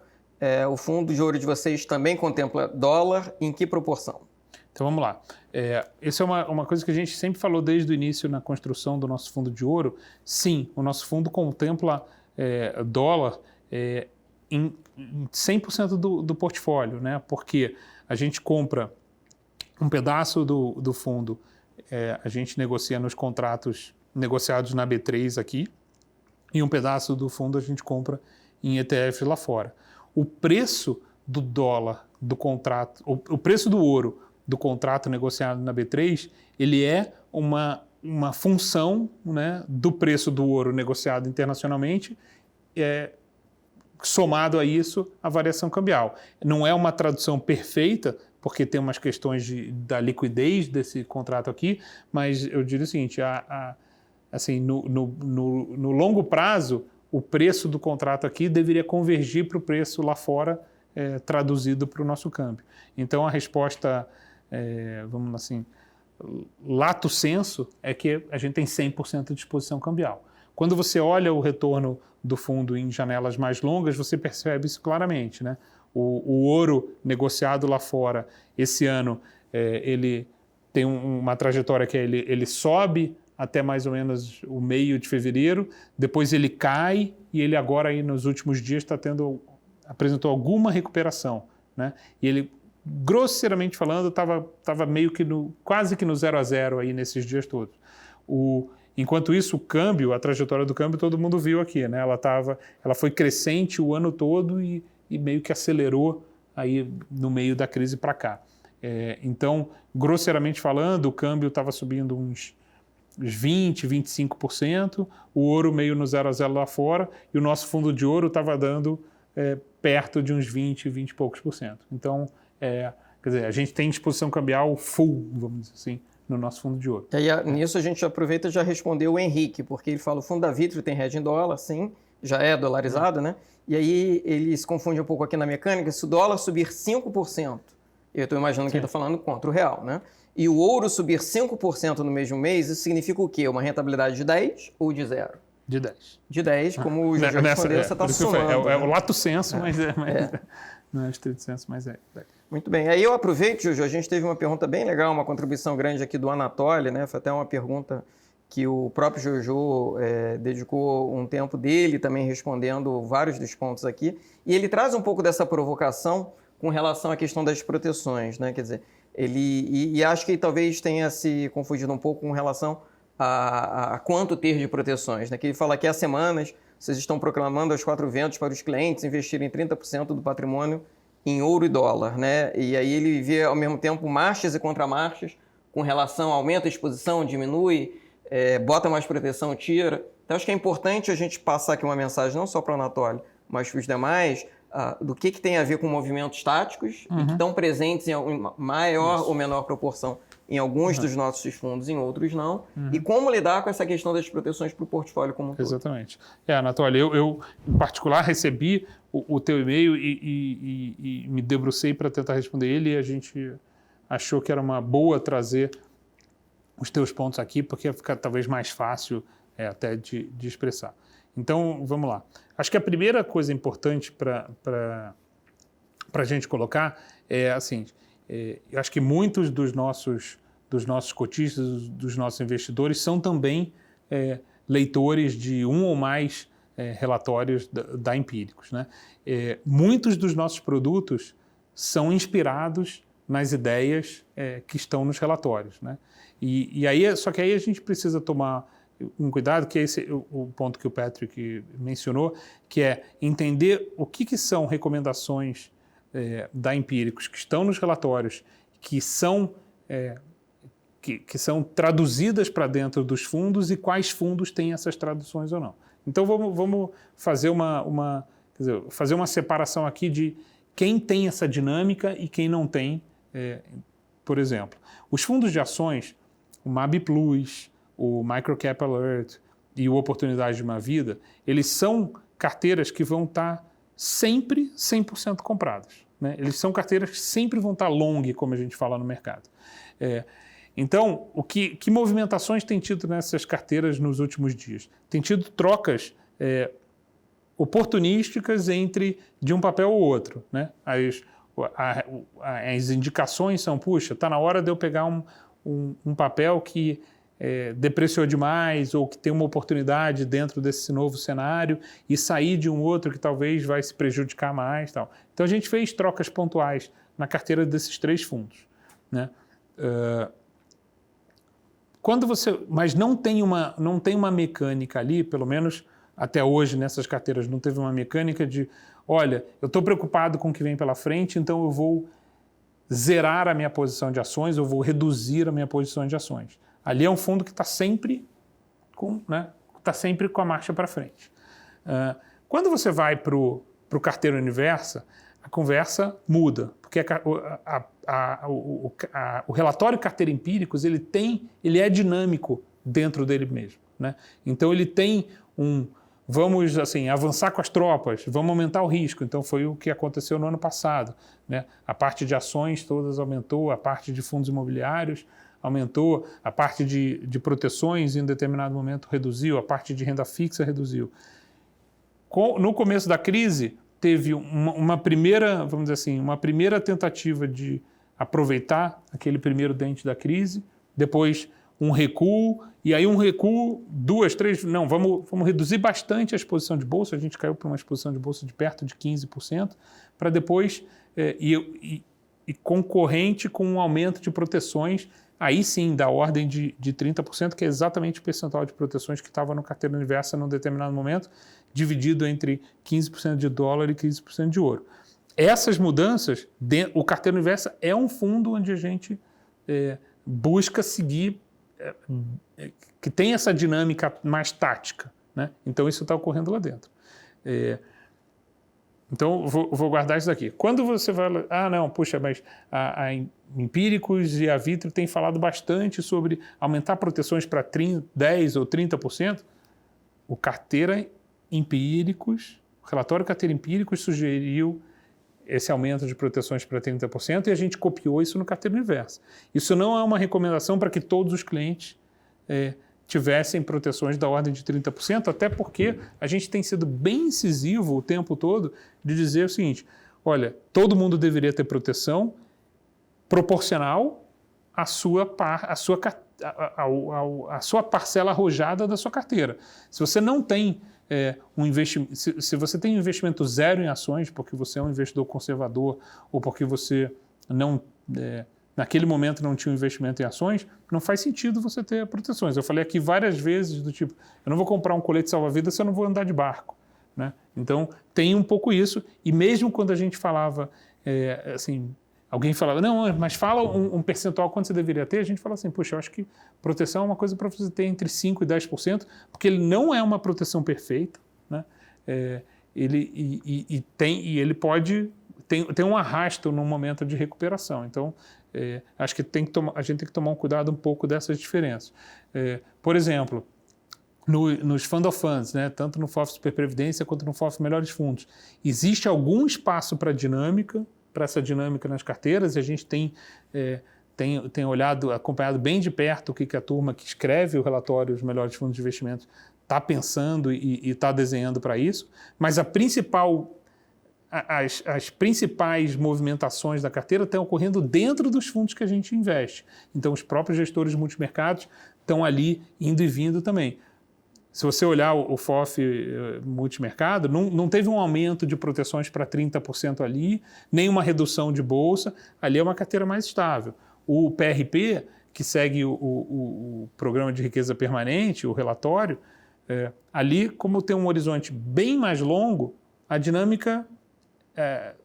o fundo de ouro de vocês também contempla dólar, em que proporção? Então vamos lá. Essa é uma coisa que a gente sempre falou desde o início na construção do nosso fundo de ouro. Sim, o nosso fundo contempla dólar em 100% do portfólio, né? Porque a gente compra um pedaço do fundo, a gente negocia nos contratos negociados na B3 aqui, e um pedaço do fundo a gente compra em ETF lá fora. O preço do dólar do contrato, o preço do ouro do contrato negociado na B3, ele é uma função, né, do preço do ouro negociado internacionalmente, somado a isso a variação cambial. Não é uma tradução perfeita, porque tem umas questões da liquidez desse contrato aqui, mas eu diria o seguinte, assim, no longo prazo, o preço do contrato aqui deveria convergir para o preço lá fora, traduzido para o nosso câmbio. Então, a resposta, vamos assim, lato sensu, é que a gente tem 100% de exposição cambial. Quando você olha o retorno do fundo em janelas mais longas, você percebe isso claramente, né? O ouro negociado lá fora, esse ano, ele tem uma trajetória que ele sobe até mais ou menos o meio de fevereiro, depois ele cai e ele agora, aí, nos últimos dias, apresentou alguma recuperação, né? E ele, grosseiramente falando, estava meio que quase que no 0 a 0 aí nesses dias todos. Enquanto isso, o câmbio, a trajetória do câmbio, todo mundo viu aqui, né? Ela foi crescente o ano todo e meio que acelerou aí no meio da crise para cá. Então, grosseiramente falando, o câmbio estava subindo uns 20%, 25%, o ouro meio no 0 a 0 lá fora, e o nosso fundo de ouro estava dando perto de uns 20 e poucos por cento. Então, quer dizer, a gente tem exposição cambial full, vamos dizer assim, no nosso fundo de ouro. E aí, nisso a gente aproveita e já respondeu o Henrique, porque ele fala, o fundo da Vitro tem hedge em dólar, sim, já é dolarizado, né? E aí ele se confunde um pouco aqui na mecânica, se o dólar subir 5%, eu estou imaginando que ele está falando contra o real, né? E o ouro subir 5% no mesmo mês, isso significa o quê? Uma rentabilidade de 10 ou de 0? De 10. De 10, como o Jorge respondeu, você está somando. É o lato senso, mas não é o estrito senso, mas é 10. Muito bem. Aí eu aproveito, Jojo, a gente teve uma pergunta bem legal, uma contribuição grande aqui do Anatoly, né? Foi até uma pergunta que o próprio Jojo dedicou um tempo dele também respondendo vários dos pontos aqui. E ele traz um pouco dessa provocação com relação à questão das proteções, né? Quer dizer, e acho que talvez tenha se confundido um pouco com relação a quanto ter de proteções, né? Que ele fala que há semanas vocês estão proclamando aos 4 ventos para os clientes investirem 30% do patrimônio em ouro e dólar, né? E aí ele vê ao mesmo tempo marchas e contramarchas com relação aumenta a exposição, diminui, bota mais proteção, tira. Então acho que é importante a gente passar aqui uma mensagem não só para o Anatoly, mas para os demais, do que tem a ver com movimentos táticos e que estão presentes em maior ou menor proporção em alguns dos nossos fundos, em outros não, e como lidar com essa questão das proteções para o portfólio como um todo. Exatamente. Anatoly, eu em particular recebi o teu e-mail e me debrucei para tentar responder ele, e a gente achou que era uma boa trazer os teus pontos aqui, porque fica talvez mais fácil até de expressar. Então, vamos lá. Acho que a primeira coisa importante para a gente colocar é assim, eu acho que muitos dos nossos cotistas, dos nossos investidores, são também leitores de um ou mais relatórios da Empíricos, né? Muitos dos nossos produtos são inspirados nas ideias que estão nos relatórios, né? Só que aí a gente precisa tomar um cuidado, que é esse o ponto que o Patrick mencionou, que é entender o que são recomendações da Empíricos que estão nos relatórios, que são traduzidas para dentro dos fundos e quais fundos têm essas traduções ou não. Então vamos fazer fazer uma separação aqui de quem tem essa dinâmica e quem não tem. Por exemplo, os fundos de ações, o MAB Plus, o Microcap Alert e o Oportunidade de uma Vida, eles são carteiras que vão estar sempre 100% compradas, né? Eles são carteiras que sempre vão estar long, como a gente fala no mercado. Então, que movimentações tem tido nessas carteiras nos últimos dias? Tem tido trocas oportunísticas de um papel ou outro, né? As indicações são, puxa, está na hora de eu pegar um papel que depreciou demais ou que tem uma oportunidade dentro desse novo cenário e sair de um outro que talvez vai se prejudicar mais. Tal. Então a gente fez trocas pontuais na carteira desses 3 fundos, né? Mas não tem uma mecânica ali, pelo menos até hoje nessas carteiras não teve uma mecânica de, olha, eu estou preocupado com o que vem pela frente, então eu vou zerar a minha posição de ações, eu vou reduzir a minha posição de ações. Ali é um fundo que está sempre com a marcha para frente. Quando você vai para o Carteira Universa, a conversa muda, porque o relatório Carteira Empíricos ele é dinâmico dentro dele mesmo, né? Então ele tem vamos assim, avançar com as tropas, vamos aumentar o risco. Então foi o que aconteceu no ano passado, né? A parte de ações todas aumentou, a parte de fundos imobiliários aumentou, a parte de proteções em determinado momento reduziu, a parte de renda fixa reduziu. No começo da crise, teve uma primeira, vamos dizer assim, uma primeira tentativa de aproveitar aquele primeiro dente da crise, depois um recuo, e aí um recuo, 2, 3, não, vamos reduzir bastante a exposição de bolsa, a gente caiu para uma exposição de bolsa de perto de 15%, para depois, e concorrente com um aumento de proteções, aí sim, da ordem de 30%, que é exatamente o percentual de proteções que estava no carteira universa num determinado momento, dividido entre 15% de dólar e 15% de ouro. Essas mudanças, o carteira universa é um fundo onde a gente busca seguir, que tem essa dinâmica mais tática, né? Então isso está ocorrendo lá dentro. Então vou guardar isso daqui. Quando você vai... não, puxa, mas a Empíricos e a Vitro têm falado bastante sobre aumentar proteções para 10% ou 30%. O carteira Empíricos, o relatório carteira Empíricos sugeriu esse aumento de proteções para 30% e a gente copiou isso no carteira universa. Isso não é uma recomendação para que todos os clientes tivessem proteções da ordem de 30%, até porque a gente tem sido bem incisivo o tempo todo de dizer o seguinte, olha, todo mundo deveria ter proteção proporcional à sua parcela arrojada da sua carteira. Se você não tem um investimento, se você tem um investimento zero em ações, porque você é um investidor conservador ou porque você não... naquele momento não tinha um investimento em ações, não faz sentido você ter proteções. Eu falei aqui várias vezes do tipo, eu não vou comprar um colete salva-vidas se eu não vou andar de barco, né? Então, tem um pouco isso, e mesmo quando a gente falava, assim, alguém falava, não, mas fala um percentual quanto você deveria ter, a gente fala assim, puxa, eu acho que proteção é uma coisa para você ter entre 5% e 10%, porque ele não é uma proteção perfeita, né? Ele pode... Tem um arrasto no momento de recuperação. Então, acho que a gente tem que tomar um cuidado um pouco dessas diferenças. Por exemplo, nos Fund of Funds, né, tanto no FOF Superprevidência quanto no FOF Melhores Fundos, existe algum espaço para essa dinâmica nas carteiras, e a gente tem acompanhado bem de perto o que a turma que escreve o relatório Os Melhores Fundos de Investimentos está pensando e está desenhando para isso, mas as principais movimentações da carteira estão ocorrendo dentro dos fundos que a gente investe. Então, os próprios gestores multimercados estão ali indo e vindo também. Se você olhar o FOF multimercado, não teve um aumento de proteções para 30% ali, nem uma redução de bolsa. Ali é uma carteira mais estável. O PRP, que segue o Programa de Riqueza Permanente, o relatório, ali, como tem um horizonte bem mais longo, a dinâmica é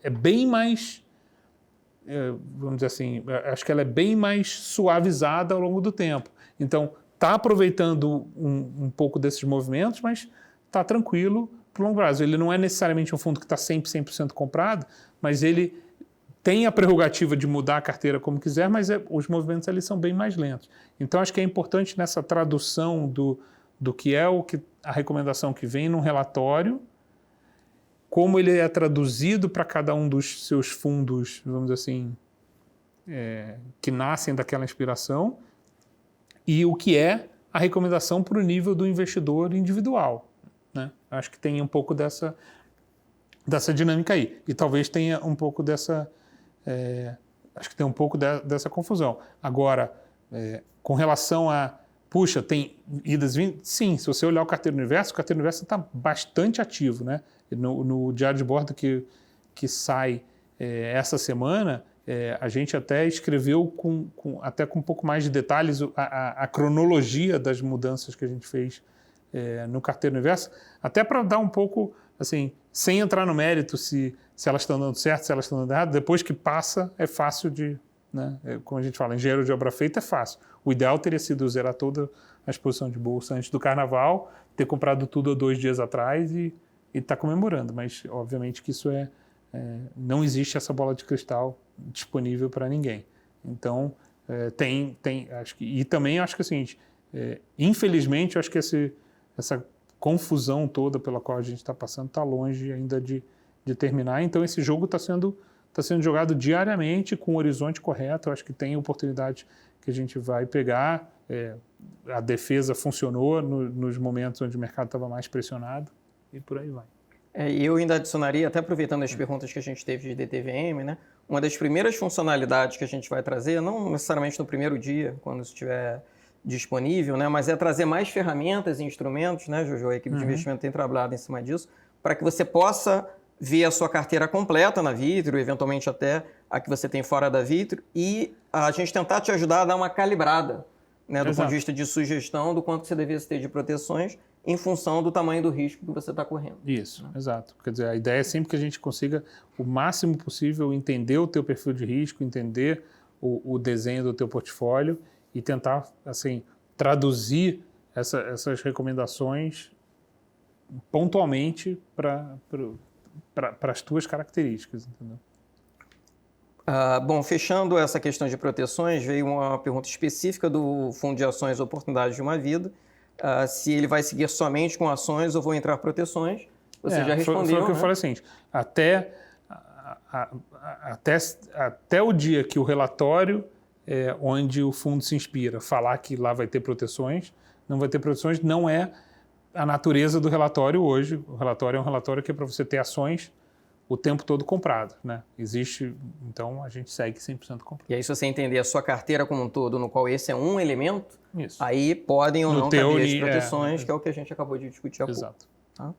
bem mais, vamos dizer assim, acho que ela é bem mais suavizada ao longo do tempo. Então, está aproveitando um pouco desses movimentos, mas está tranquilo para o longo prazo. Ele não é necessariamente um fundo que está 100% comprado, mas ele tem a prerrogativa de mudar a carteira como quiser, mas os movimentos ali são bem mais lentos. Então, acho que é importante nessa tradução do que é a recomendação que vem num relatório, como ele é traduzido para cada um dos seus fundos, vamos dizer assim, que nascem daquela inspiração, e o que é a recomendação para o nível do investidor individual, né? Acho que tem um pouco dessa dinâmica aí. E talvez tenha um pouco dessa confusão. Agora, com relação a, puxa, tem idas e vindas? Sim, se você olhar o carteira universo está bastante ativo, né? No diário de bordo que sai essa semana, a gente até escreveu até com um pouco mais de detalhes a cronologia das mudanças que a gente fez no carteira universo, até para dar um pouco, assim, sem entrar no mérito se elas estão dando certo, se elas estão dando errado, depois que passa é fácil de, né, como a gente fala, engenheiro de obra feita é fácil. O ideal teria sido zerar toda a exposição de bolsa antes do carnaval, ter comprado tudo há 2 dias atrás e estar comemorando, mas obviamente que isso não existe essa bola de cristal disponível para ninguém. Então, acho que, e também acho que é o seguinte, Infelizmente, eu acho que essa confusão toda pela qual a gente está passando está longe ainda de terminar. Então, esse jogo está sendo jogado diariamente com o horizonte correto. Eu acho que tem oportunidade que a gente vai pegar. A defesa funcionou nos momentos onde o mercado estava mais pressionado e por aí vai. E eu ainda adicionaria, até aproveitando as perguntas que a gente teve de DTVM, né? Uma das primeiras funcionalidades que a gente vai trazer, não necessariamente no primeiro dia, quando estiver disponível, né? Mas é trazer mais ferramentas e instrumentos, né, Jojo? A equipe de investimento tem trabalhado em cima disso, para que você possa ver a sua carteira completa na Vitro, eventualmente até a que você tem fora da Vitro, e a gente tentar te ajudar a dar uma calibrada, né, do ponto de vista de sugestão do quanto você deveria ter de proteções em função do tamanho do risco que você está correndo. Isso, né? Exato. Quer dizer, a ideia é sempre que a gente consiga o máximo possível entender o teu perfil de risco, entender o desenho do teu portfólio e tentar, assim, traduzir essas recomendações pontualmente para as tuas características, entendeu? Bom, fechando essa questão de proteções, veio uma pergunta específica do Fundo de Ações Oportunidades de uma Vida, se ele vai seguir somente com ações ou vão entrar proteções. Você já respondeu, foi o que eu falei assim, até o dia que o relatório onde o fundo se inspira falar que lá vai ter proteções, não vai ter proteções, não é a natureza do relatório hoje. O relatório é um relatório que é para você ter ações o tempo todo comprado, né? Existe, então a gente segue 100% comprado. E aí, se você entender a sua carteira como um todo, no qual esse é um elemento, isso, aí podem ou não caber as proteções, que é o que a gente acabou de discutir há pouco. Exato. Tá?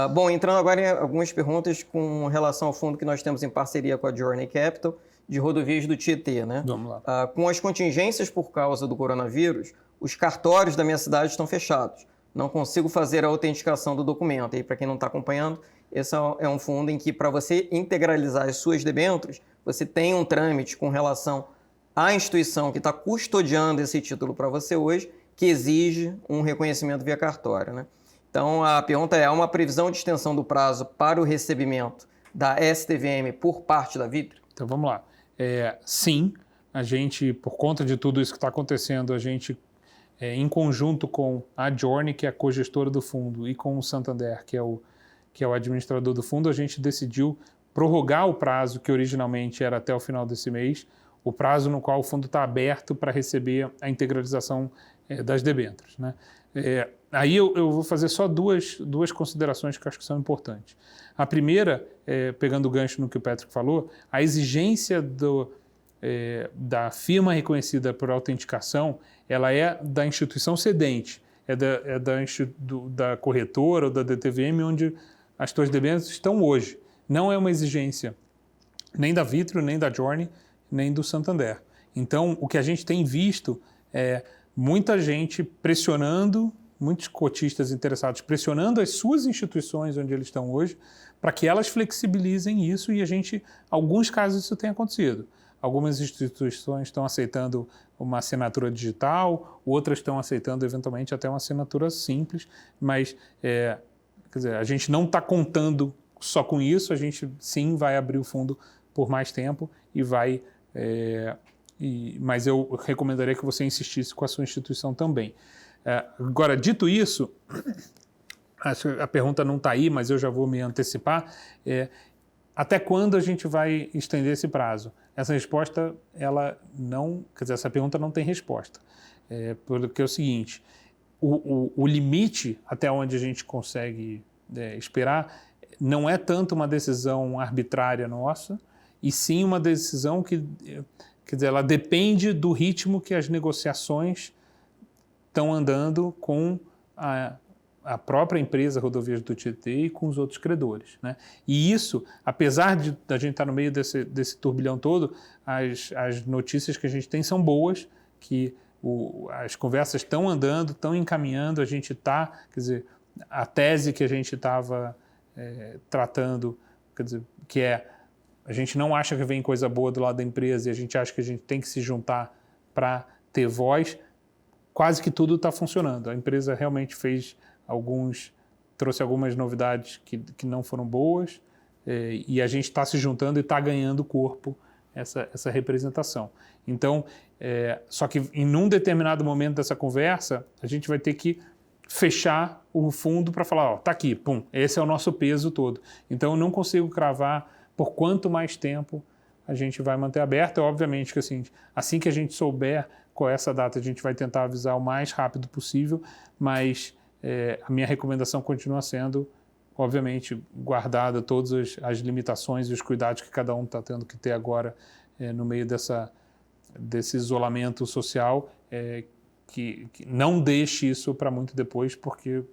Bom, entrando agora em algumas perguntas com relação ao fundo que nós temos em parceria com a Journey Capital, de rodovias do Tietê, né? Vamos lá. Com as contingências por causa do coronavírus, os cartórios da minha cidade estão fechados. Não consigo fazer a autenticação do documento. E para quem não está acompanhando, esse é um fundo em que, para você integralizar as suas debêntures, você tem um trâmite com relação à instituição que está custodiando esse título para você hoje, que exige um reconhecimento via cartório, né? Então, a pergunta é: há uma previsão de extensão do prazo para o recebimento da STVM por parte da Vitro? Então, vamos lá. Sim, a gente, por conta de tudo isso que está acontecendo, a gente, em conjunto com a Journey, que é a cogestora do fundo, e com o Santander, que é o administrador do fundo, a gente decidiu prorrogar o prazo que originalmente era até o final desse mês, o prazo no qual o fundo está aberto para receber a integralização das debêntures, né? Aí eu vou fazer só duas considerações que eu acho que são importantes. A primeira, pegando o gancho no que o Patrick falou, a exigência da firma reconhecida por autenticação, ela é da instituição cedente, da corretora ou da DTVM, onde as tuas debêntures estão hoje. Não é uma exigência nem da Vitro, nem da Journey, nem do Santander. Então, o que a gente tem visto é muita gente pressionando, muitos cotistas interessados pressionando as suas instituições onde eles estão hoje, para que elas flexibilizem isso, e alguns casos isso tem acontecido. Algumas instituições estão aceitando uma assinatura digital, outras estão aceitando eventualmente até uma assinatura simples, mas quer dizer, a gente não está contando só com isso, a gente sim vai abrir o fundo por mais tempo e vai... mas eu recomendaria que você insistisse com a sua instituição também. Agora, dito isso, acho que a pergunta não está aí, mas eu já vou me antecipar. Até quando a gente vai estender esse prazo? Essa resposta, essa pergunta não tem resposta. Porque é o seguinte, o limite até onde a gente consegue esperar não é tanto uma decisão arbitrária nossa, e sim uma decisão que, quer dizer, ela depende do ritmo que as negociações estão andando com a própria empresa Rodovias do Tietê e com os outros credores, né? E isso, apesar da gente estar no meio desse turbilhão todo, as notícias que a gente tem são boas, que as conversas estão andando, estão encaminhando, a gente está, quer dizer, a tese que a gente estava tratando, quer dizer, que a gente não acha que vem coisa boa do lado da empresa e a gente acha que a gente tem que se juntar para ter voz, quase que tudo está funcionando. A empresa realmente trouxe algumas novidades que não foram boas, e a gente está se juntando e está ganhando corpo essa representação. Então, só que em um determinado momento dessa conversa, a gente vai ter que fechar o fundo para falar, ó, tá aqui, pum, esse é o nosso peso todo. Então, eu não consigo cravar por quanto mais tempo a gente vai manter aberto. Obviamente que assim que a gente souber qual é essa data, a gente vai tentar avisar o mais rápido possível, mas a minha recomendação continua sendo, obviamente, guardada todas as limitações e os cuidados que cada um está tendo que ter agora no meio desse isolamento social, que não deixe isso para muito depois, porque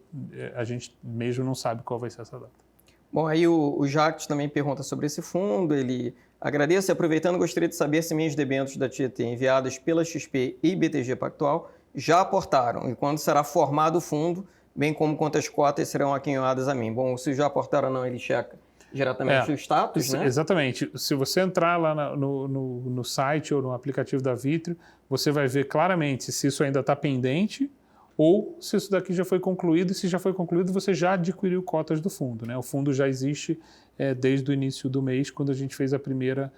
a gente mesmo não sabe qual vai ser essa data. Bom, aí o Jacques também pergunta sobre esse fundo, ele agradece, aproveitando, gostaria de saber se minhas debêntures da Tietê enviadas pela XP e BTG Pactual já aportaram e quando será formado o fundo, bem como quantas cotas serão aquinhoadas a mim. Bom, se já aportaram ou não, ele checa diretamente o status, né? Exatamente. Se você entrar lá no site ou no aplicativo da Vitrio, você vai ver claramente se isso ainda está pendente ou se isso daqui já foi concluído, e se já foi concluído, você já adquiriu cotas do fundo, né? O fundo já existe desde o início do mês, quando a gente fez a primeira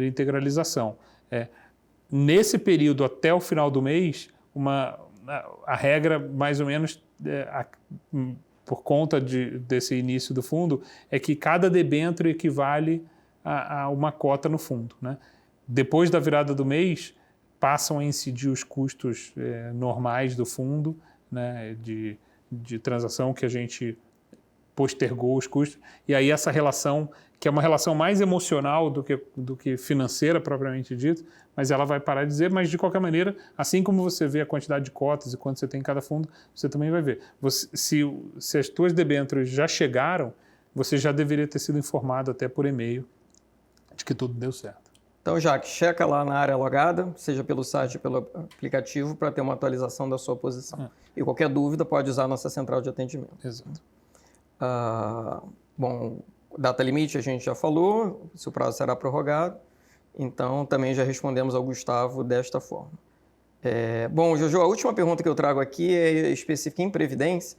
integralização. Nesse período, até o final do mês, a regra, mais ou menos, por conta desse início do fundo, é que cada debênture equivale a uma cota no fundo, né? Depois da virada do mês, passam a incidir os custos normais do fundo, né, de transação que a gente postergou os custos, e aí essa relação, que é uma relação mais emocional do que financeira propriamente dito, mas ela vai parar de dizer, mas de qualquer maneira, assim como você vê a quantidade de cotas e quanto você tem em cada fundo, você também vai ver. Se as tuas debêntures já chegaram, você já deveria ter sido informado até por e-mail de que tudo deu certo. Então, Jacques, checa lá na área logada, seja pelo site ou pelo aplicativo, para ter uma atualização da sua posição. E qualquer dúvida pode usar a nossa central de atendimento. Exato. Bom, data limite a gente já falou, se o prazo será prorrogado, então também já respondemos ao Gustavo desta forma. Bom, Jojo, a última pergunta que eu trago aqui é específica em Previdência,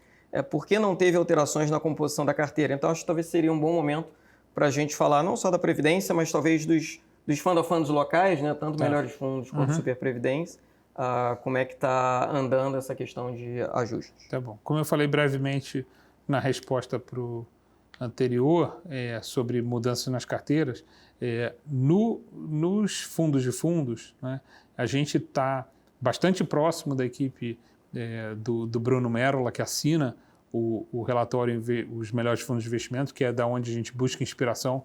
por que não teve alterações na composição da carteira? Então, acho que talvez seria um bom momento para a gente falar não só da Previdência, mas talvez dos fund of funds locais, né? Tanto melhores fundos quanto Super Previdência, como é que está andando essa questão de ajustes. Tá bom. Como eu falei brevemente na resposta para o anterior sobre mudanças nas carteiras, nos fundos de fundos, né, a gente está bastante próximo da equipe do Bruno Merola, que assina o relatório Os Melhores Fundos de Investimento, que é da onde a gente busca inspiração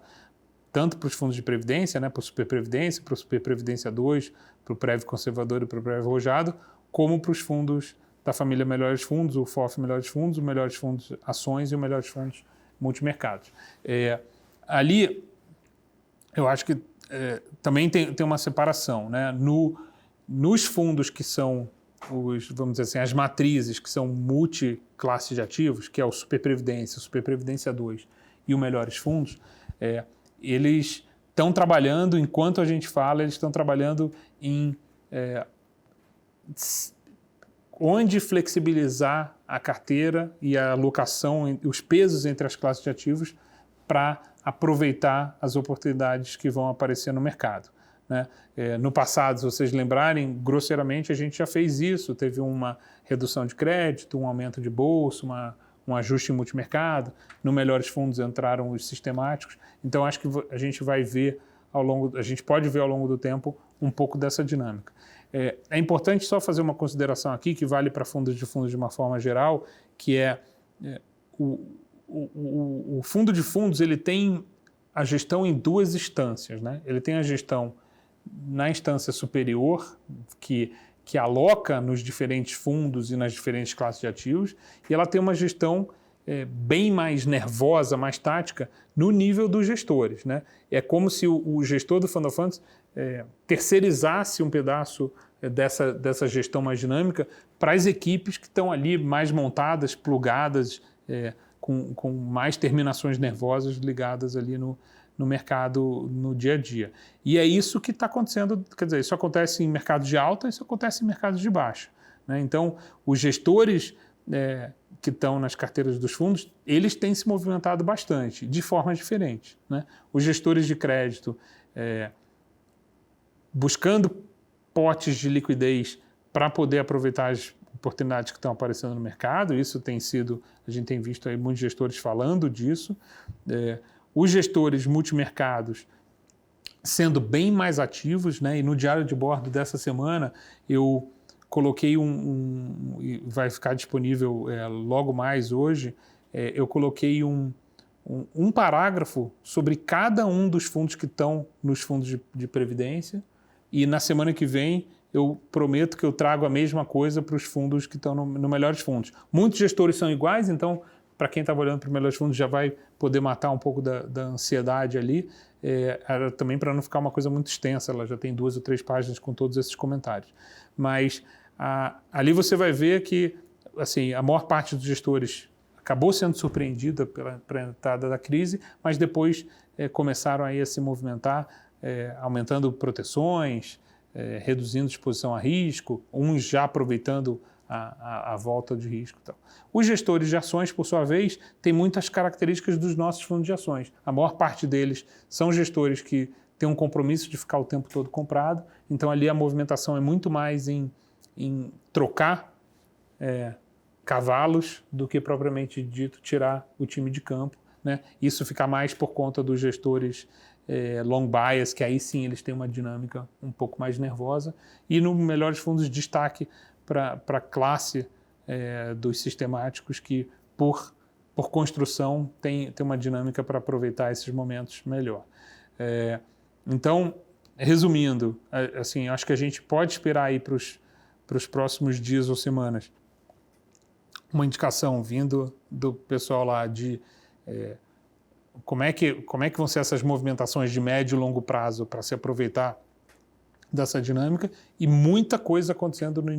tanto para os fundos de previdência, né, para o Super Previdência, para o Super Previdência 2, para o Prev Conservador e para o Prev Rojado, como para os fundos da família Melhores Fundos, o FOF Melhores Fundos, o Melhores Fundos Ações e o Melhores Fundos Multimercados. Ali, eu acho que também tem uma separação, né? Nos fundos que são, vamos dizer assim, as matrizes, que são multiclasses de ativos, que é o Super Previdência, o Super Previdência 2 e o Melhores Fundos, eles estão trabalhando, enquanto a gente fala, eles estão trabalhando em onde flexibilizar a carteira e a alocação, os pesos entre as classes de ativos para aproveitar as oportunidades que vão aparecer no mercado, né? No passado, se vocês lembrarem, grosseiramente a gente já fez isso, teve uma redução de crédito, um aumento de bolsa, um ajuste em multimercado, no Melhores Fundos entraram os sistemáticos, então acho que a gente vai ver a gente pode ver ao longo do tempo um pouco dessa dinâmica. É importante só fazer uma consideração aqui, que vale para fundos de uma forma geral, que o fundo de fundos ele tem a gestão em duas instâncias, né? Ele tem a gestão na instância superior, que aloca nos diferentes fundos e nas diferentes classes de ativos, e ela tem uma gestão bem mais nervosa, mais tática, no nível dos gestores, né? É como se o gestor do Fund of Funds terceirizasse um pedaço dessa gestão mais dinâmica para as equipes que estão ali mais montadas, plugadas, com mais terminações nervosas ligadas ali no mercado, no dia a dia. E é isso que está acontecendo, quer dizer, isso acontece em mercados de alta, isso acontece em mercados de baixa, né? Então, os gestores que estão nas carteiras dos fundos, eles têm se movimentado bastante, de forma diferente, né? Os gestores de crédito buscando potes de liquidez para poder aproveitar as oportunidades que estão aparecendo no mercado. Isso tem sido, a gente tem visto aí muitos gestores falando disso. Os gestores multimercados sendo bem mais ativos, né? E no diário de bordo dessa semana eu coloquei vai ficar disponível logo mais hoje, eu coloquei um parágrafo sobre cada um dos fundos que estão nos fundos de previdência, e na semana que vem eu prometo que eu trago a mesma coisa para os fundos que estão no Melhores Fundos. Muitos gestores são iguais, então para quem estava olhando para o Melhores Fundos já vai poder matar um pouco da ansiedade ali, era também para não ficar uma coisa muito extensa, ela já tem 2 ou 3 páginas com todos esses comentários. Mas ali você vai ver que assim, a maior parte dos gestores acabou sendo surpreendida pela entrada da crise, mas depois começaram aí a se movimentar, aumentando proteções, reduzindo exposição a risco, uns já aproveitando a volta de risco e tal. Os gestores de ações, por sua vez, têm muitas características dos nossos fundos de ações. A maior parte deles são gestores que têm um compromisso de ficar o tempo todo comprado, então ali a movimentação é muito mais em trocar cavalos do que propriamente dito tirar o time de campo, né? Isso fica mais por conta dos gestores long bias, que aí sim eles têm uma dinâmica um pouco mais nervosa, e no Melhores Fundos destaque para a classe dos sistemáticos que por construção tem uma dinâmica para aproveitar esses momentos melhor. Então, resumindo, assim, acho que a gente pode esperar aí para os próximos dias ou semanas uma indicação vindo do pessoal lá de como é que vão ser essas movimentações de médio e longo prazo para se aproveitar dessa dinâmica, e muita coisa acontecendo no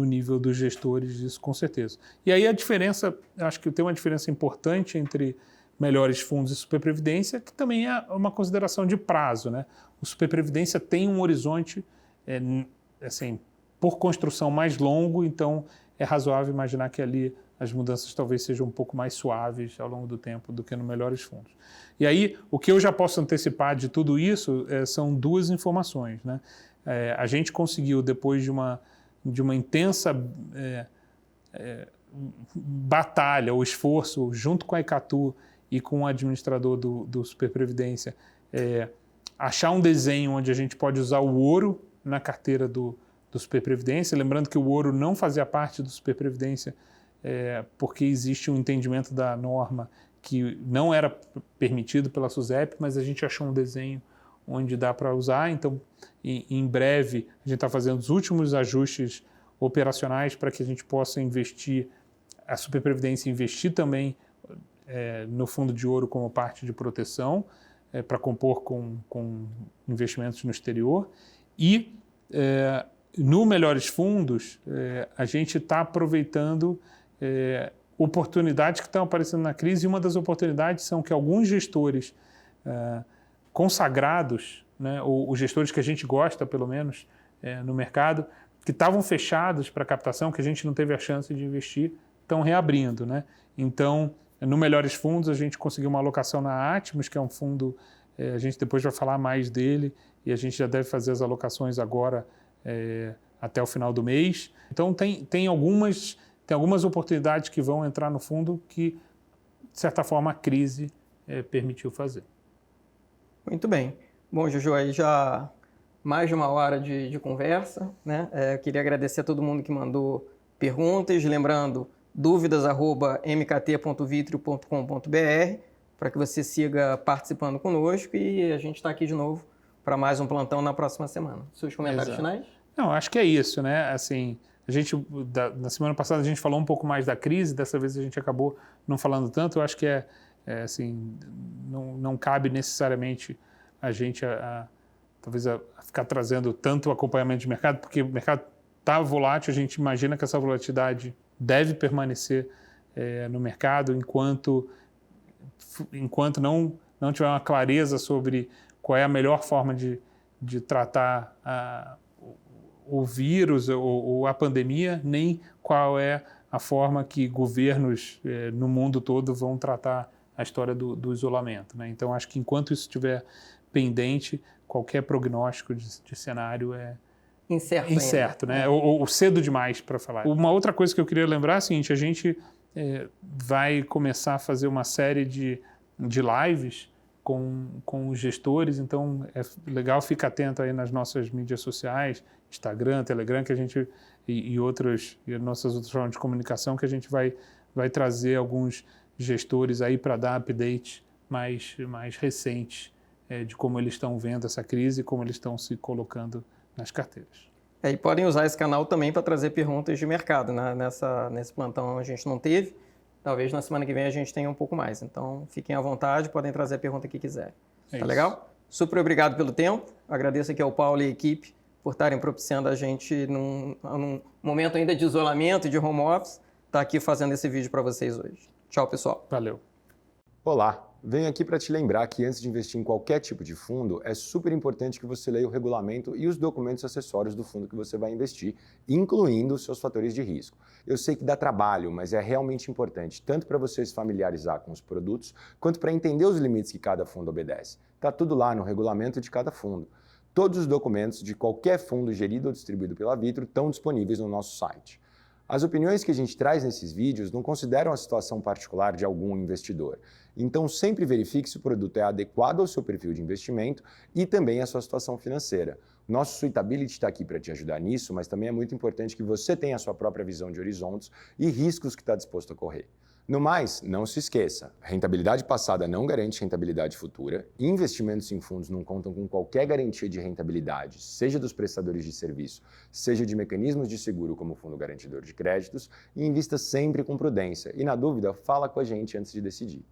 nível dos gestores, isso com certeza. E aí a diferença, acho que tem uma diferença importante entre Melhores Fundos e Superprevidência, que também é uma consideração de prazo, né? O Superprevidência tem um horizonte, assim, por construção mais longo, então é razoável imaginar que ali as mudanças talvez sejam um pouco mais suaves ao longo do tempo do que no Melhores Fundos. E aí, o que eu já posso antecipar de tudo isso são 2 informações, né? A gente conseguiu, depois de uma intensa batalha ou esforço junto com a Icatu e com o administrador do Superprevidência, achar um desenho onde a gente pode usar o ouro na carteira do Superprevidência, lembrando que o ouro não fazia parte do Superprevidência porque existe um entendimento da norma que não era permitido pela SUSEP, mas a gente achou um desenho onde dá para usar, então em breve a gente está fazendo os últimos ajustes operacionais para que a gente possa investir, a Superprevidência investir também no fundo de ouro como parte de proteção, para compor com investimentos no exterior, e no Melhores Fundos a gente está aproveitando oportunidades que estão aparecendo na crise, e uma das oportunidades são que alguns gestores consagrados, né, ou gestores que a gente gosta, pelo menos, no mercado, que estavam fechados para captação, que a gente não teve a chance de investir, estão reabrindo, né? Então, no Melhores Fundos, a gente conseguiu uma alocação na Atmos, que é um fundo, a gente depois vai falar mais dele, e a gente já deve fazer as alocações agora até o final do mês. Então, tem algumas oportunidades que vão entrar no fundo que, de certa forma, a crise permitiu fazer. Muito bem. Bom, Jojo, aí já mais de 1 hora de conversa, né? Queria agradecer a todo mundo que mandou perguntas, lembrando, dúvidas@mkt.vitrio.com.br, para que você siga participando conosco, e a gente está aqui de novo para mais um plantão na próxima semana. Seus comentários finais? Não, acho que é isso, né? Assim, na semana passada a gente falou um pouco mais da crise, dessa vez a gente acabou não falando tanto. Eu acho que assim, não cabe necessariamente a gente talvez ficar trazendo tanto acompanhamento de mercado, porque o mercado está volátil, a gente imagina que essa volatilidade deve permanecer no mercado enquanto não tiver uma clareza sobre qual é a melhor forma de tratar o vírus ou a pandemia, nem qual é a forma que governos no mundo todo vão tratar a história do isolamento, né? Então, acho que enquanto isso estiver pendente, qualquer prognóstico de cenário é incerto né? Ou cedo demais para falar. Uma outra coisa que eu queria lembrar é a seguinte, a gente vai começar a fazer uma série de lives com os gestores, então é legal, fica atento aí nas nossas mídias sociais, Instagram, Telegram, que a gente e nossas outras formas de comunicação, que a gente vai trazer alguns gestores aí para dar updates mais recentes de como eles estão vendo essa crise e como eles estão se colocando nas carteiras. E podem usar esse canal também para trazer perguntas de mercado, né? Nesse plantão a gente não teve, talvez na semana que vem a gente tenha um pouco mais. Então, fiquem à vontade, podem trazer a pergunta que quiserem. Tá legal? Super obrigado pelo tempo. Agradeço aqui ao Paulo e à equipe por estarem propiciando a gente num momento ainda de isolamento e de home office, estar aqui fazendo esse vídeo para vocês hoje. Tchau, pessoal. Valeu. Olá, venho aqui para te lembrar que antes de investir em qualquer tipo de fundo, é super importante que você leia o regulamento e os documentos acessórios do fundo que você vai investir, incluindo os seus fatores de risco. Eu sei que dá trabalho, mas é realmente importante, tanto para você se familiarizar com os produtos, quanto para entender os limites que cada fundo obedece. Está tudo lá no regulamento de cada fundo. Todos os documentos de qualquer fundo gerido ou distribuído pela Vitro estão disponíveis no nosso site. As opiniões que a gente traz nesses vídeos não consideram a situação particular de algum investidor. Então, sempre verifique se o produto é adequado ao seu perfil de investimento e também à sua situação financeira. Nosso Suitability está aqui para te ajudar nisso, mas também é muito importante que você tenha a sua própria visão de horizontes e riscos que está disposto a correr. No mais, não se esqueça, rentabilidade passada não garante rentabilidade futura, investimentos em fundos não contam com qualquer garantia de rentabilidade, seja dos prestadores de serviço, seja de mecanismos de seguro como o Fundo Garantidor de Créditos, e invista sempre com prudência. E na dúvida, fala com a gente antes de decidir.